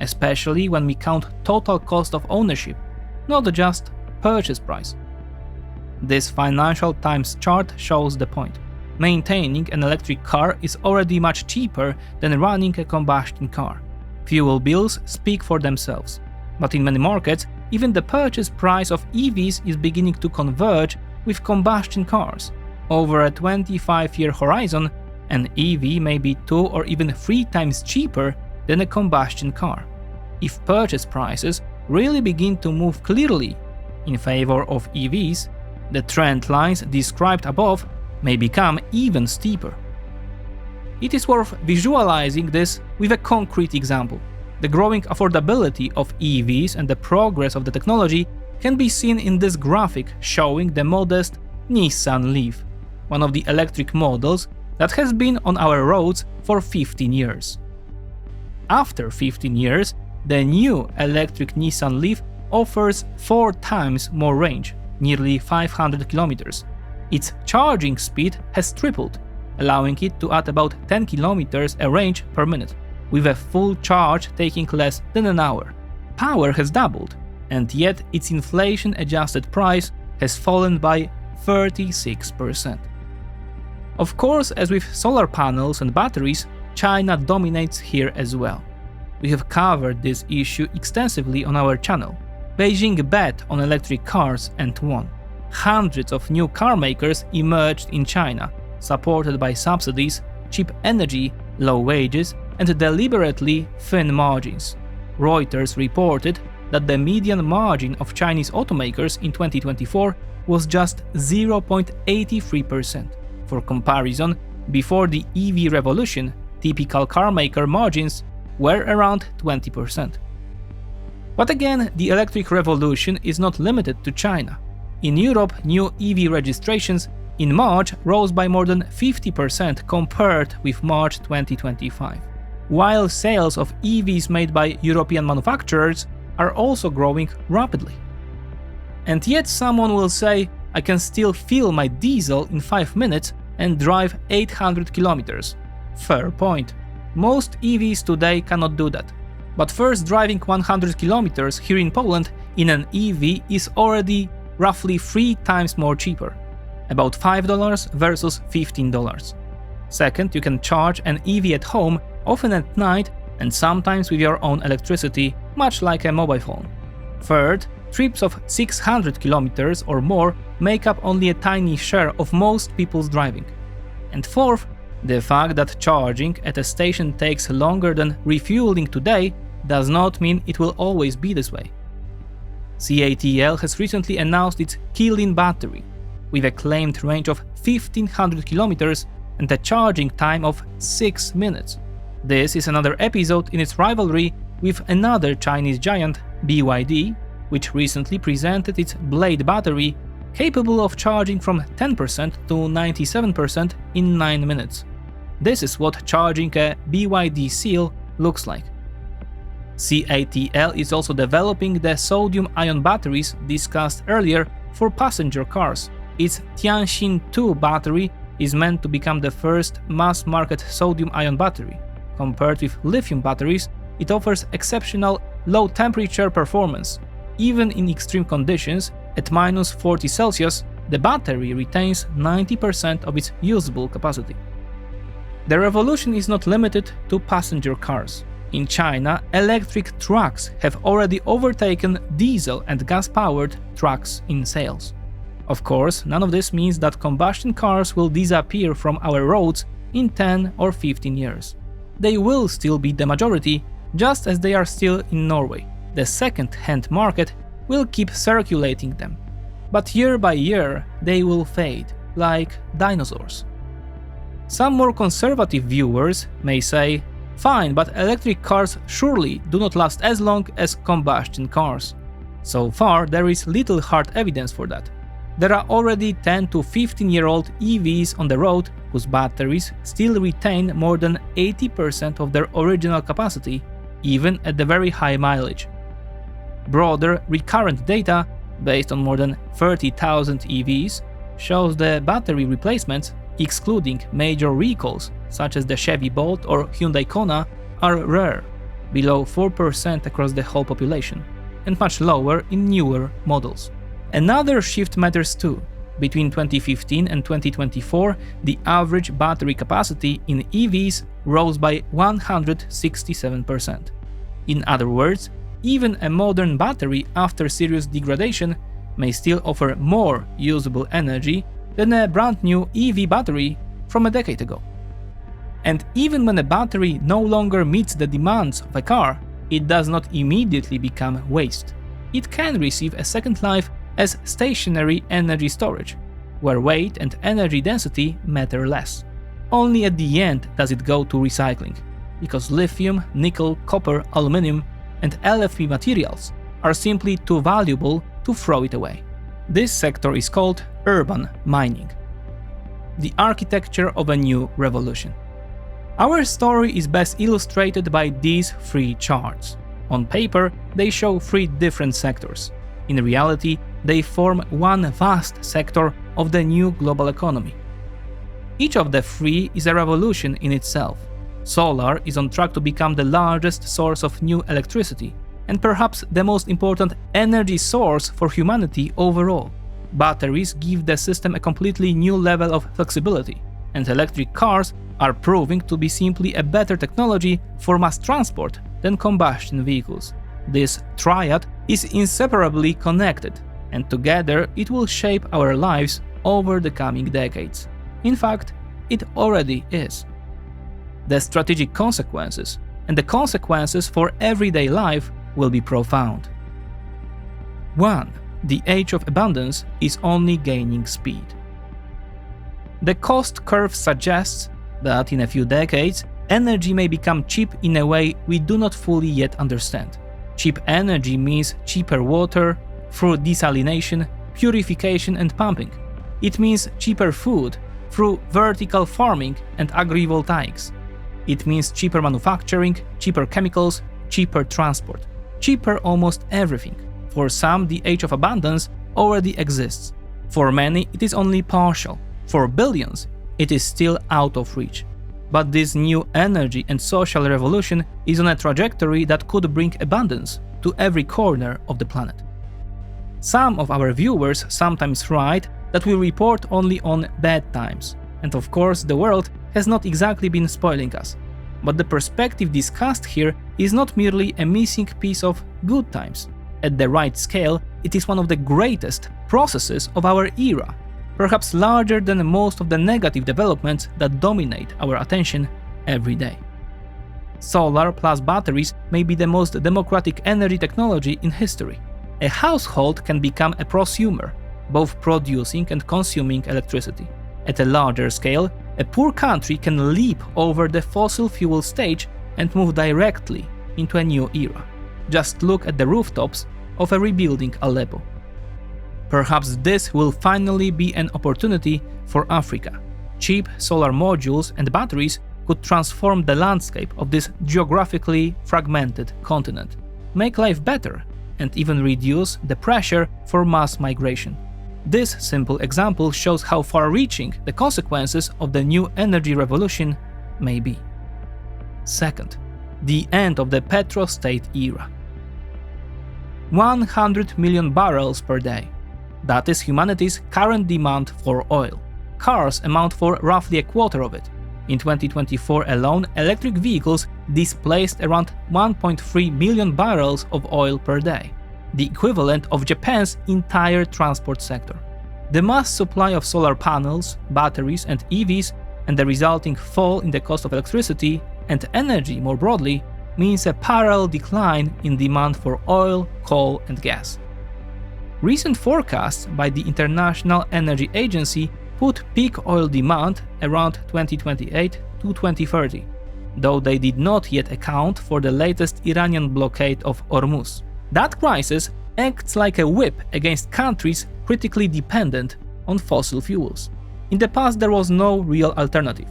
S1: Especially when we count total cost of ownership, not just purchase price. This Financial Times chart shows the point. Maintaining an electric car is already much cheaper than running a combustion car. Fuel bills speak for themselves. But in many markets, even the purchase price of EVs is beginning to converge with combustion cars. Over a 25-year horizon, an EV may be 2 or even 3 times cheaper than a combustion car. If purchase prices really begin to move clearly in favor of EVs, the trend lines described above may become even steeper. It is worth visualizing this with a concrete example. The growing affordability of EVs and the progress of the technology can be seen in this graphic showing the modest Nissan Leaf, one of the electric models that has been on our roads for 15 years. After 15 years, the new electric Nissan Leaf offers 4 times more range, nearly 500 kilometers. Its charging speed has tripled, allowing it to add about 10 kilometers a range per minute, with a full charge taking less than an hour. Power has doubled, and yet its inflation-adjusted price has fallen by 36%. Of course, as with solar panels and batteries, China dominates here as well. We have covered this issue extensively on our channel. Beijing bet on electric cars and won. Hundreds of new car makers emerged in China, supported by subsidies, cheap energy, low wages, and deliberately thin margins. Reuters reported that the median margin of Chinese automakers in 2024 was just 0.83%. For comparison, before the EV revolution, typical carmaker margins were around 20%. But again, the electric revolution is not limited to China. In Europe, new EV registrations in March rose by more than 50% compared with March 2025, while sales of EVs made by European manufacturers are also growing rapidly. And yet someone will say, I can still fill my diesel in 5 minutes and drive 800 kilometers. Fair point. Most EVs today cannot do that. But first, driving 100 kilometers here in Poland in an EV is already roughly 3 times more cheaper, about $5 versus $15. Second, you can charge an EV at home, often at night and sometimes with your own electricity, much like a mobile phone. Third, trips of 600 kilometers or more make up only a tiny share of most people's driving. And fourth, the fact that charging at a station takes longer than refueling today does not mean it will always be this way. CATL has recently announced its Kill-in battery, with a claimed range of 1500 kilometers and a charging time of 6 minutes. This is another episode in its rivalry with another Chinese giant, BYD, which recently presented its Blade battery, capable of charging from 10% to 97% in 9 minutes. This is what charging a BYD Seal looks like. CATL is also developing the sodium-ion batteries discussed earlier for passenger cars. Its Tianxin 2 battery is meant to become the first mass-market sodium-ion battery. Compared with lithium batteries, it offers exceptional low-temperature performance. Even in extreme conditions, at -40 Celsius, the battery retains 90% of its usable capacity. The revolution is not limited to passenger cars. In China, electric trucks have already overtaken diesel and gas-powered trucks in sales. Of course, none of this means that combustion cars will disappear from our roads in 10 or 15 years. They will still be the majority, just as they are still in Norway. The second-hand market will keep circulating them. But year by year, they will fade, like dinosaurs. Some more conservative viewers may say, fine, but electric cars surely do not last as long as combustion cars. So far, there is little hard evidence for that. There are already 10 to 15-year-old EVs on the road whose batteries still retain more than 80% of their original capacity, even at the very high mileage. Broader, recurrent data, based on more than 30,000 EVs, shows the battery replacements, excluding major recalls such as the Chevy Bolt or Hyundai Kona, are rare, below 4% across the whole population, and much lower in newer models. Another shift matters too. Between 2015 and 2024, the average battery capacity in EVs rose by 167%. In other words, even a modern battery after serious degradation may still offer more usable energy than a brand new EV battery from a decade ago. And even when a battery no longer meets the demands of a car, it does not immediately become waste. It can receive a second life as stationary energy storage, where weight and energy density matter less. Only at the end does it go to recycling, because lithium, nickel, copper, aluminum, and LFP materials are simply too valuable to throw it away. This sector is called urban mining, the architecture of a new revolution. Our story is best illustrated by these 3 charts. On paper, they show 3 different sectors. In reality, they form one vast sector of the new global economy. Each of the 3 is a revolution in itself. Solar is on track to become the largest source of new electricity, and perhaps the most important energy source for humanity overall. Batteries give the system a completely new level of flexibility, and electric cars are proving to be simply a better technology for mass transport than combustion vehicles. This triad is inseparably connected, and together it will shape our lives over the coming decades. In fact, it already is. The strategic consequences and the consequences for everyday life will be profound. 1. The age of abundance is only gaining speed. The cost curve suggests that in a few decades, energy may become cheap in a way we do not fully yet understand. Cheap energy means cheaper water through desalination, purification and pumping. It means cheaper food through vertical farming and agrivoltaics. It means cheaper manufacturing, cheaper chemicals, cheaper transport, cheaper almost everything. For some, the age of abundance already exists. For many, it is only partial. For billions, it is still out of reach. But this new energy and social revolution is on a trajectory that could bring abundance to every corner of the planet. Some of our viewers sometimes write that we report only on bad times. And of course, the world has not exactly been spoiling us. But the perspective discussed here is not merely a missing piece of good times. At the right scale, it is one of the greatest processes of our era, perhaps larger than most of the negative developments that dominate our attention every day. Solar plus batteries may be the most democratic energy technology in history. A household can become a prosumer, both producing and consuming electricity. At a larger scale, a poor country can leap over the fossil fuel stage and move directly into a new era. Just look at the rooftops of a rebuilding Aleppo. Perhaps this will finally be an opportunity for Africa. Cheap solar modules and batteries could transform the landscape of this geographically fragmented continent, make life better, and even reduce the pressure for mass migration. This simple example shows how far-reaching the consequences of the new energy revolution may be. Second, the end of the petrostate era. 100 million barrels per day. That is humanity's current demand for oil. Cars amount for roughly a quarter of it. In 2024 alone, electric vehicles displaced around 1.3 million barrels of oil per day, the equivalent of Japan's entire transport sector. The mass supply of solar panels, batteries and EVs, and the resulting fall in the cost of electricity and energy more broadly, means a parallel decline in demand for oil, coal and gas. Recent forecasts by the International Energy Agency put peak oil demand around 2028 to 2030, though they did not yet account for the latest Iranian blockade of Hormuz. That crisis acts like a whip against countries critically dependent on fossil fuels. In the past, there was no real alternative.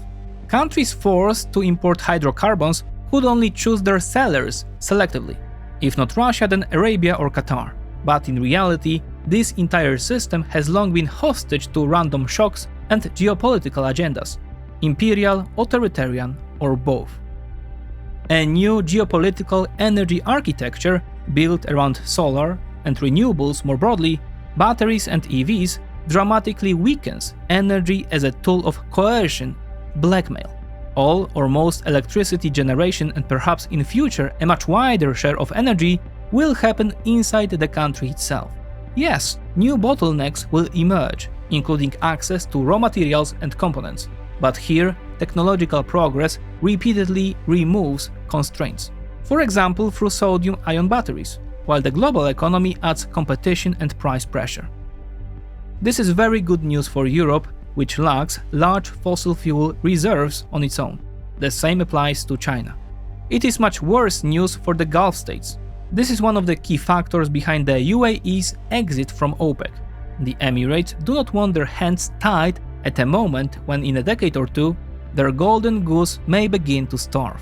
S1: Countries forced to import hydrocarbons could only choose their sellers selectively, if not Russia, then Arabia or Qatar. But in reality, this entire system has long been hostage to random shocks and geopolitical agendas, imperial, authoritarian, or both. A new geopolitical energy architecture built around solar and renewables more broadly, batteries and EVs, dramatically weakens energy as a tool of coercion, blackmail. All or most electricity generation and perhaps in future a much wider share of energy will happen inside the country itself. Yes, new bottlenecks will emerge, including access to raw materials and components, but here technological progress repeatedly removes constraints. For example, through sodium-ion batteries, while the global economy adds competition and price pressure. This is very good news for Europe, which lacks large fossil fuel reserves on its own. The same applies to China. It is much worse news for the Gulf states. This is one of the key factors behind the UAE's exit from OPEC. The Emirates do not want their hands tied at a moment when in a decade or two, their golden goose may begin to starve.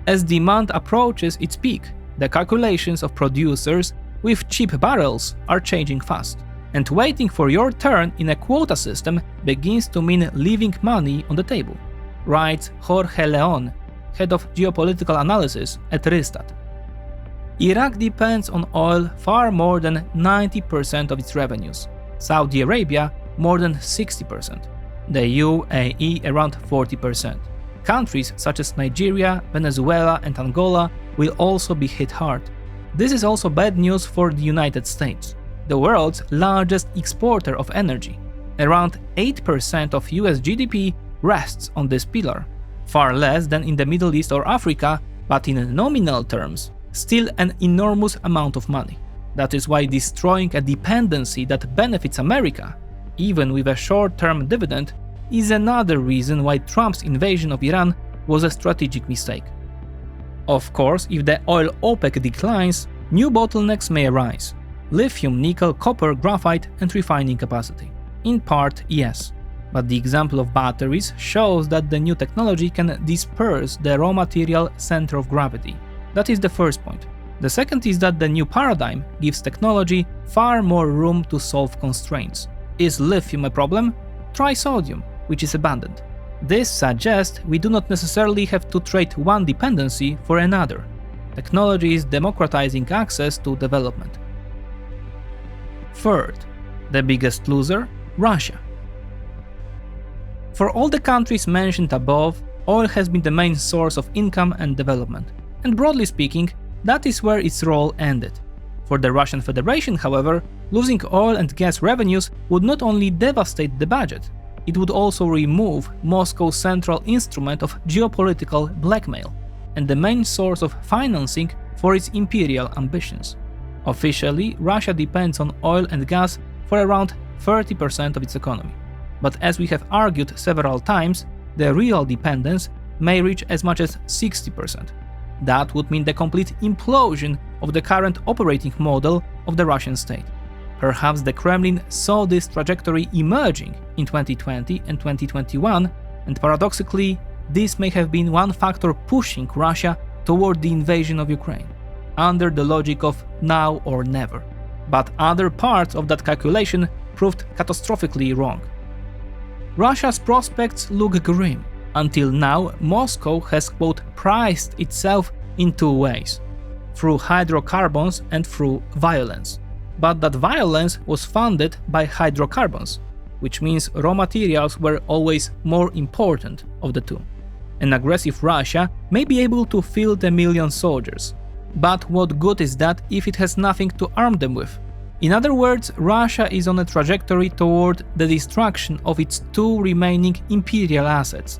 S1: As demand approaches its peak, the calculations of producers with cheap barrels are changing fast. And waiting for your turn in a quota system begins to mean leaving money on the table, writes Jorge Leon, head of geopolitical analysis at Rystad. Iraq depends on oil far more than 90% of its revenues, Saudi Arabia more than 60%, the UAE around 40%. Countries such as Nigeria, Venezuela and Angola will also be hit hard. This is also bad news for the United States, the world's largest exporter of energy. Around 8% of US GDP rests on this pillar, far less than in the Middle East or Africa, but in nominal terms, still an enormous amount of money. That is why destroying a dependency that benefits America, even with a short-term dividend, is another reason why Trump's invasion of Iran was a strategic mistake. Of course, if the oil OPEC declines, new bottlenecks may arise: lithium, nickel, copper, graphite, and refining capacity. In part, yes, but the example of batteries shows that the new technology can disperse the raw material center of gravity. That is the first point. The second is that the new paradigm gives technology far more room to solve constraints. Is lithium a problem? Try sodium, which is abundant. This suggests we do not necessarily have to trade one dependency for another. Technology is democratizing access to development. Third, the biggest loser, Russia. For all the countries mentioned above, oil has been the main source of income and development, and broadly speaking, that is where its role ended. For the Russian Federation, however, losing oil and gas revenues would not only devastate the budget, it would also remove Moscow's central instrument of geopolitical blackmail and the main source of financing for its imperial ambitions. Officially, Russia depends on oil and gas for around 30% of its economy. But as we have argued several times, the real dependence may reach as much as 60%. That would mean the complete implosion of the current operating model of the Russian state. Perhaps the Kremlin saw this trajectory emerging in 2020 and 2021, and paradoxically, this may have been one factor pushing Russia toward the invasion of Ukraine, under the logic of now or never. But other parts of that calculation proved catastrophically wrong. Russia's prospects look grim. Until now, Moscow has, quote, priced itself in two ways: through hydrocarbons and through violence. But that violence was funded by hydrocarbons, which means raw materials were always more important of the two. An aggressive Russia may be able to field 1 million soldiers, but what good is that if it has nothing to arm them with? In other words, Russia is on a trajectory toward the destruction of its two remaining imperial assets,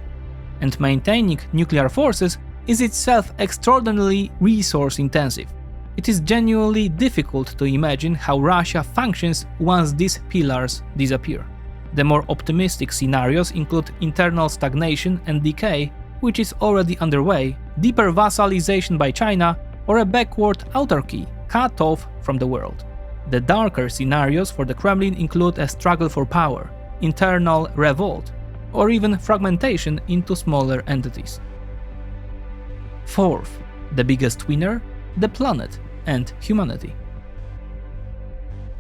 S1: and maintaining nuclear forces is itself extraordinarily resource-intensive. It is genuinely difficult to imagine how Russia functions once these pillars disappear. The more optimistic scenarios include internal stagnation and decay, which is already underway, deeper vassalization by China, or a backward autarky cut off from the world. The darker scenarios for the Kremlin include a struggle for power, internal revolt, or even fragmentation into smaller entities. Fourth, the biggest winner, the planet and humanity.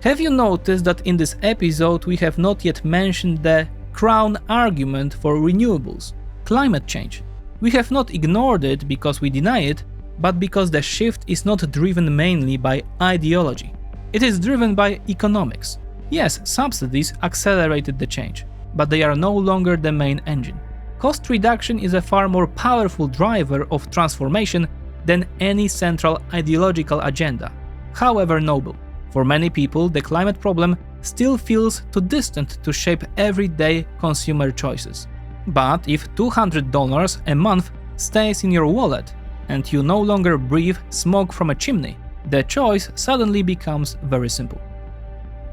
S1: Have you noticed that in this episode we have not yet mentioned the crown argument for renewables, climate change? We have not ignored it because we deny it, but because the shift is not driven mainly by ideology. It is driven by economics. Yes, subsidies accelerated the change, but they are no longer the main engine. Cost reduction is a far more powerful driver of transformation than any central ideological agenda, however noble. For many people, the climate problem still feels too distant to shape everyday consumer choices. But if $200 a month stays in your wallet and you no longer breathe smoke from a chimney, the choice suddenly becomes very simple.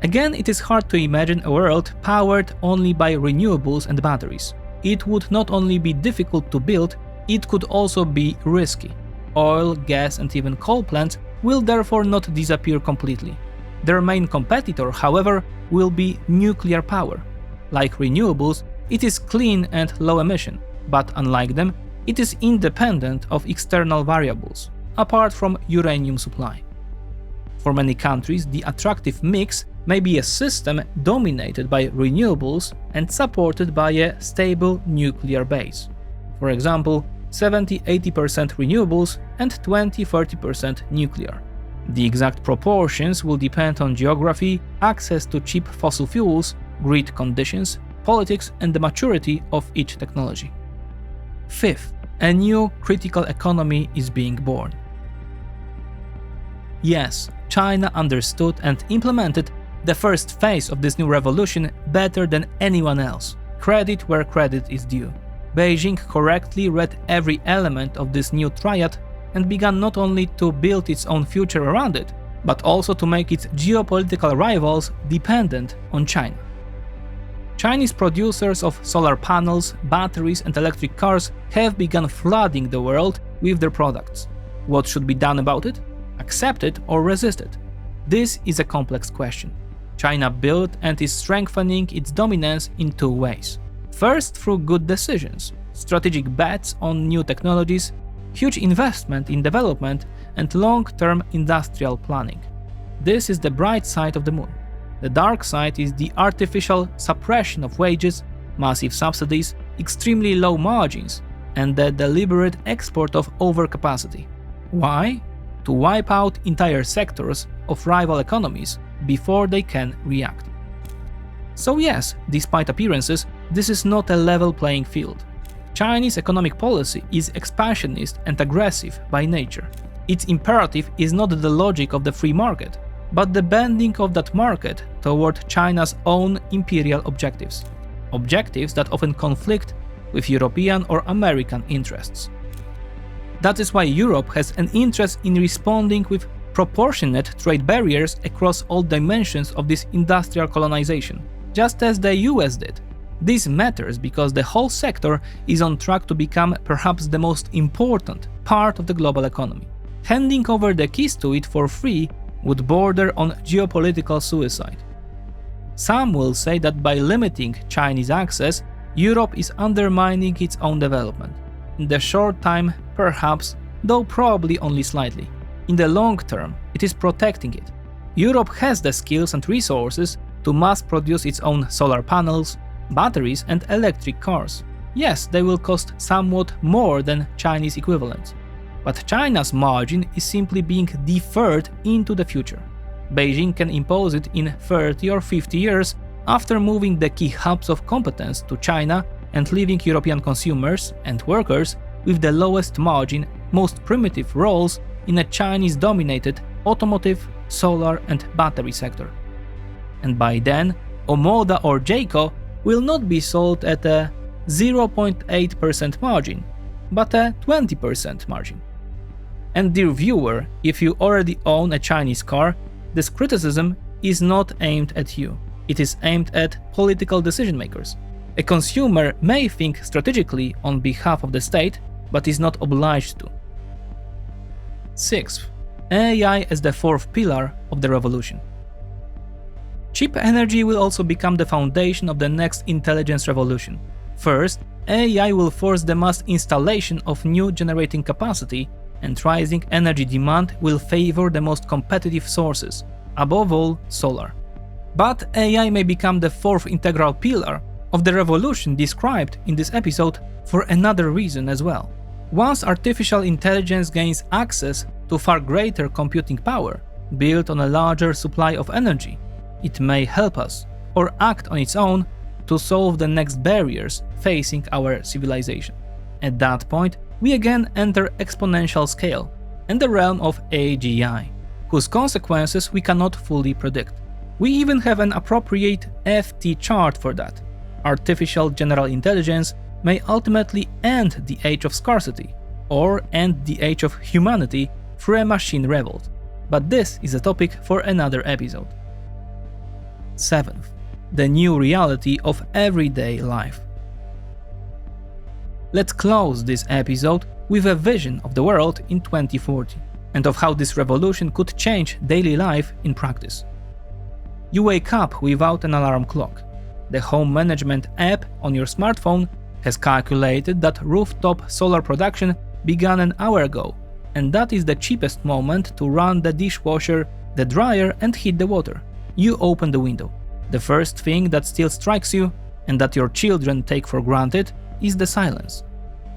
S1: Again, it is hard to imagine a world powered only by renewables and batteries. It would not only be difficult to build, it could also be risky. Oil, gas, and even coal plants will therefore not disappear completely. Their main competitor, however, will be nuclear power. Like renewables, it is clean and low emission, but unlike them, it is independent of external variables, apart from uranium supply. For many countries, the attractive mix may be a system dominated by renewables and supported by a stable nuclear base. For example, 70–80% renewables and 20–30% nuclear. The exact proportions will depend on geography, access to cheap fossil fuels, grid conditions, politics, and the maturity of each technology. Fifth, a new critical economy is being born. Yes, China understood and implemented the first phase of this new revolution better than anyone else. Credit where credit is due. Beijing correctly read every element of this new triad and began not only to build its own future around it, but also to make its geopolitical rivals dependent on China. Chinese producers of solar panels, batteries and electric cars have begun flooding the world with their products. What should be done about it? Accept it or resist it? This is a complex question. China built and is strengthening its dominance in two ways. First, through good decisions, strategic bets on new technologies, huge investment in development, and long-term industrial planning. This is the bright side of the moon. The dark side is the artificial suppression of wages, massive subsidies, extremely low margins, and the deliberate export of overcapacity. Why? To wipe out entire sectors of rival economies before they can react. So yes, despite appearances, this is not a level playing field. Chinese economic policy is expansionist and aggressive by nature. Its imperative is not the logic of the free market, but the bending of that market toward China's own imperial objectives. Objectives that often conflict with European or American interests. That is why Europe has an interest in responding with proportionate trade barriers across all dimensions of this industrial colonization, just as the US did. This matters because the whole sector is on track to become perhaps the most important part of the global economy. Handing over the keys to it for free would border on geopolitical suicide. Some will say that by limiting Chinese access, Europe is undermining its own development. In the short time, perhaps, though probably only slightly. In the long term, it is protecting it. Europe has the skills and resources to mass produce its own solar panels, batteries and electric cars. Yes, they will cost somewhat more than Chinese equivalents. But China's margin is simply being deferred into the future. Beijing can impose it in 30 or 50 years after moving the key hubs of competence to China and leaving European consumers and workers with the lowest margin, most primitive roles in a Chinese-dominated automotive, solar and battery sector. And by then, Omoda or Jayco will not be sold at a 0.8% margin, but a 20% margin. And dear viewer, if you already own a Chinese car, this criticism is not aimed at you. It is aimed at political decision makers. A consumer may think strategically on behalf of the state, but is not obliged to. Sixth, AI as the fourth pillar of the revolution. Cheap energy will also become the foundation of the next intelligence revolution. First, AI will force the mass installation of new generating capacity, and rising energy demand will favor the most competitive sources, above all, solar. But AI may become the fourth integral pillar of the revolution described in this episode for another reason as well. Once artificial intelligence gains access to far greater computing power, built on a larger supply of energy, it may help us, or act on its own, to solve the next barriers facing our civilization. At that point, we again enter exponential scale and the realm of AGI, whose consequences we cannot fully predict. We even have an appropriate FT chart for that. Artificial general intelligence may ultimately end the age of scarcity, or end the age of humanity through a machine revolt. But this is a topic for another episode. 7th, the new reality of everyday life. Let's close this episode with a vision of the world in 2040 and of how this revolution could change daily life in practice. You wake up without an alarm clock. The home management app on your smartphone has calculated that rooftop solar production began an hour ago, and that is the cheapest moment to run the dishwasher, the dryer and heat the water. You open the window. The first thing that still strikes you, and that your children take for granted, is the silence.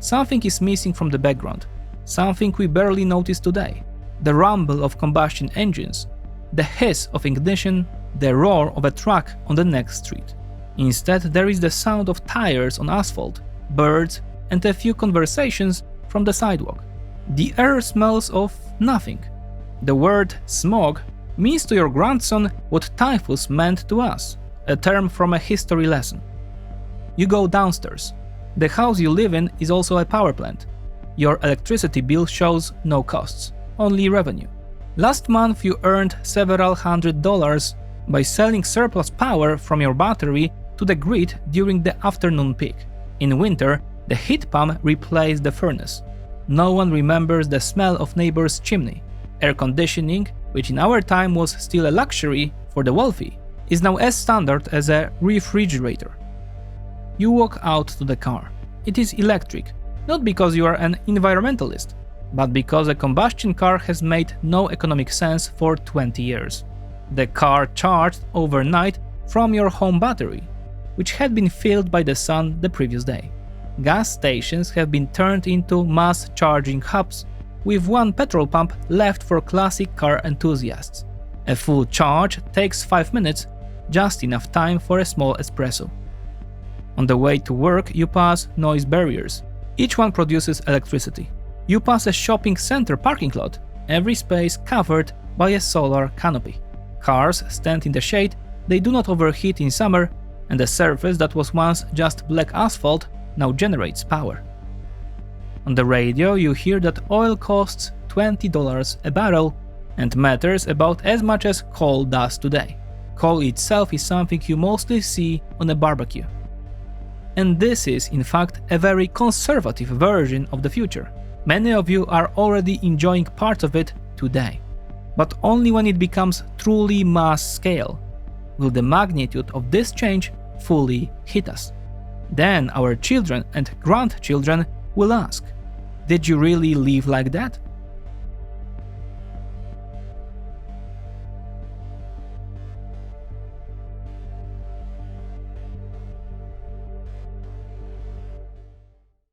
S1: Something is missing from the background, something we barely notice today. The rumble of combustion engines, the hiss of ignition, the roar of a truck on the next street. Instead, there is the sound of tires on asphalt, birds, and a few conversations from the sidewalk. The air smells of nothing. The word smog means to your grandson what typhus meant to us, a term from a history lesson. You go downstairs. The house you live in is also a power plant. Your electricity bill shows no costs, only revenue. Last month you earned several $100s by selling surplus power from your battery to the grid during the afternoon peak. In winter, the heat pump replaced the furnace. No one remembers the smell of neighbor's chimney. Air conditioning, which in our time was still a luxury for the wealthy, is now as standard as a refrigerator. You walk out to the car. It is electric, not because you are an environmentalist, but because a combustion car has made no economic sense for 20 years. The car charged overnight from your home battery, which had been filled by the sun the previous day. Gas stations have been turned into mass charging hubs, with one petrol pump left for classic car enthusiasts. A full charge takes 5 minutes, just enough time for a small espresso. On the way to work, you pass noise barriers. Each one produces electricity. You pass a shopping center parking lot, every space covered by a solar canopy. Cars stand in the shade, they do not overheat in summer, and the surface that was once just black asphalt now generates power. On the radio, you hear that oil costs $20 a barrel and matters about as much as coal does today. Coal itself is something you mostly see on a barbecue. And this is, in fact, a very conservative version of the future. Many of you are already enjoying parts of it today. But only when it becomes truly mass scale will the magnitude of this change fully hit us. Then our children and grandchildren will ask, "Did you really live like that?"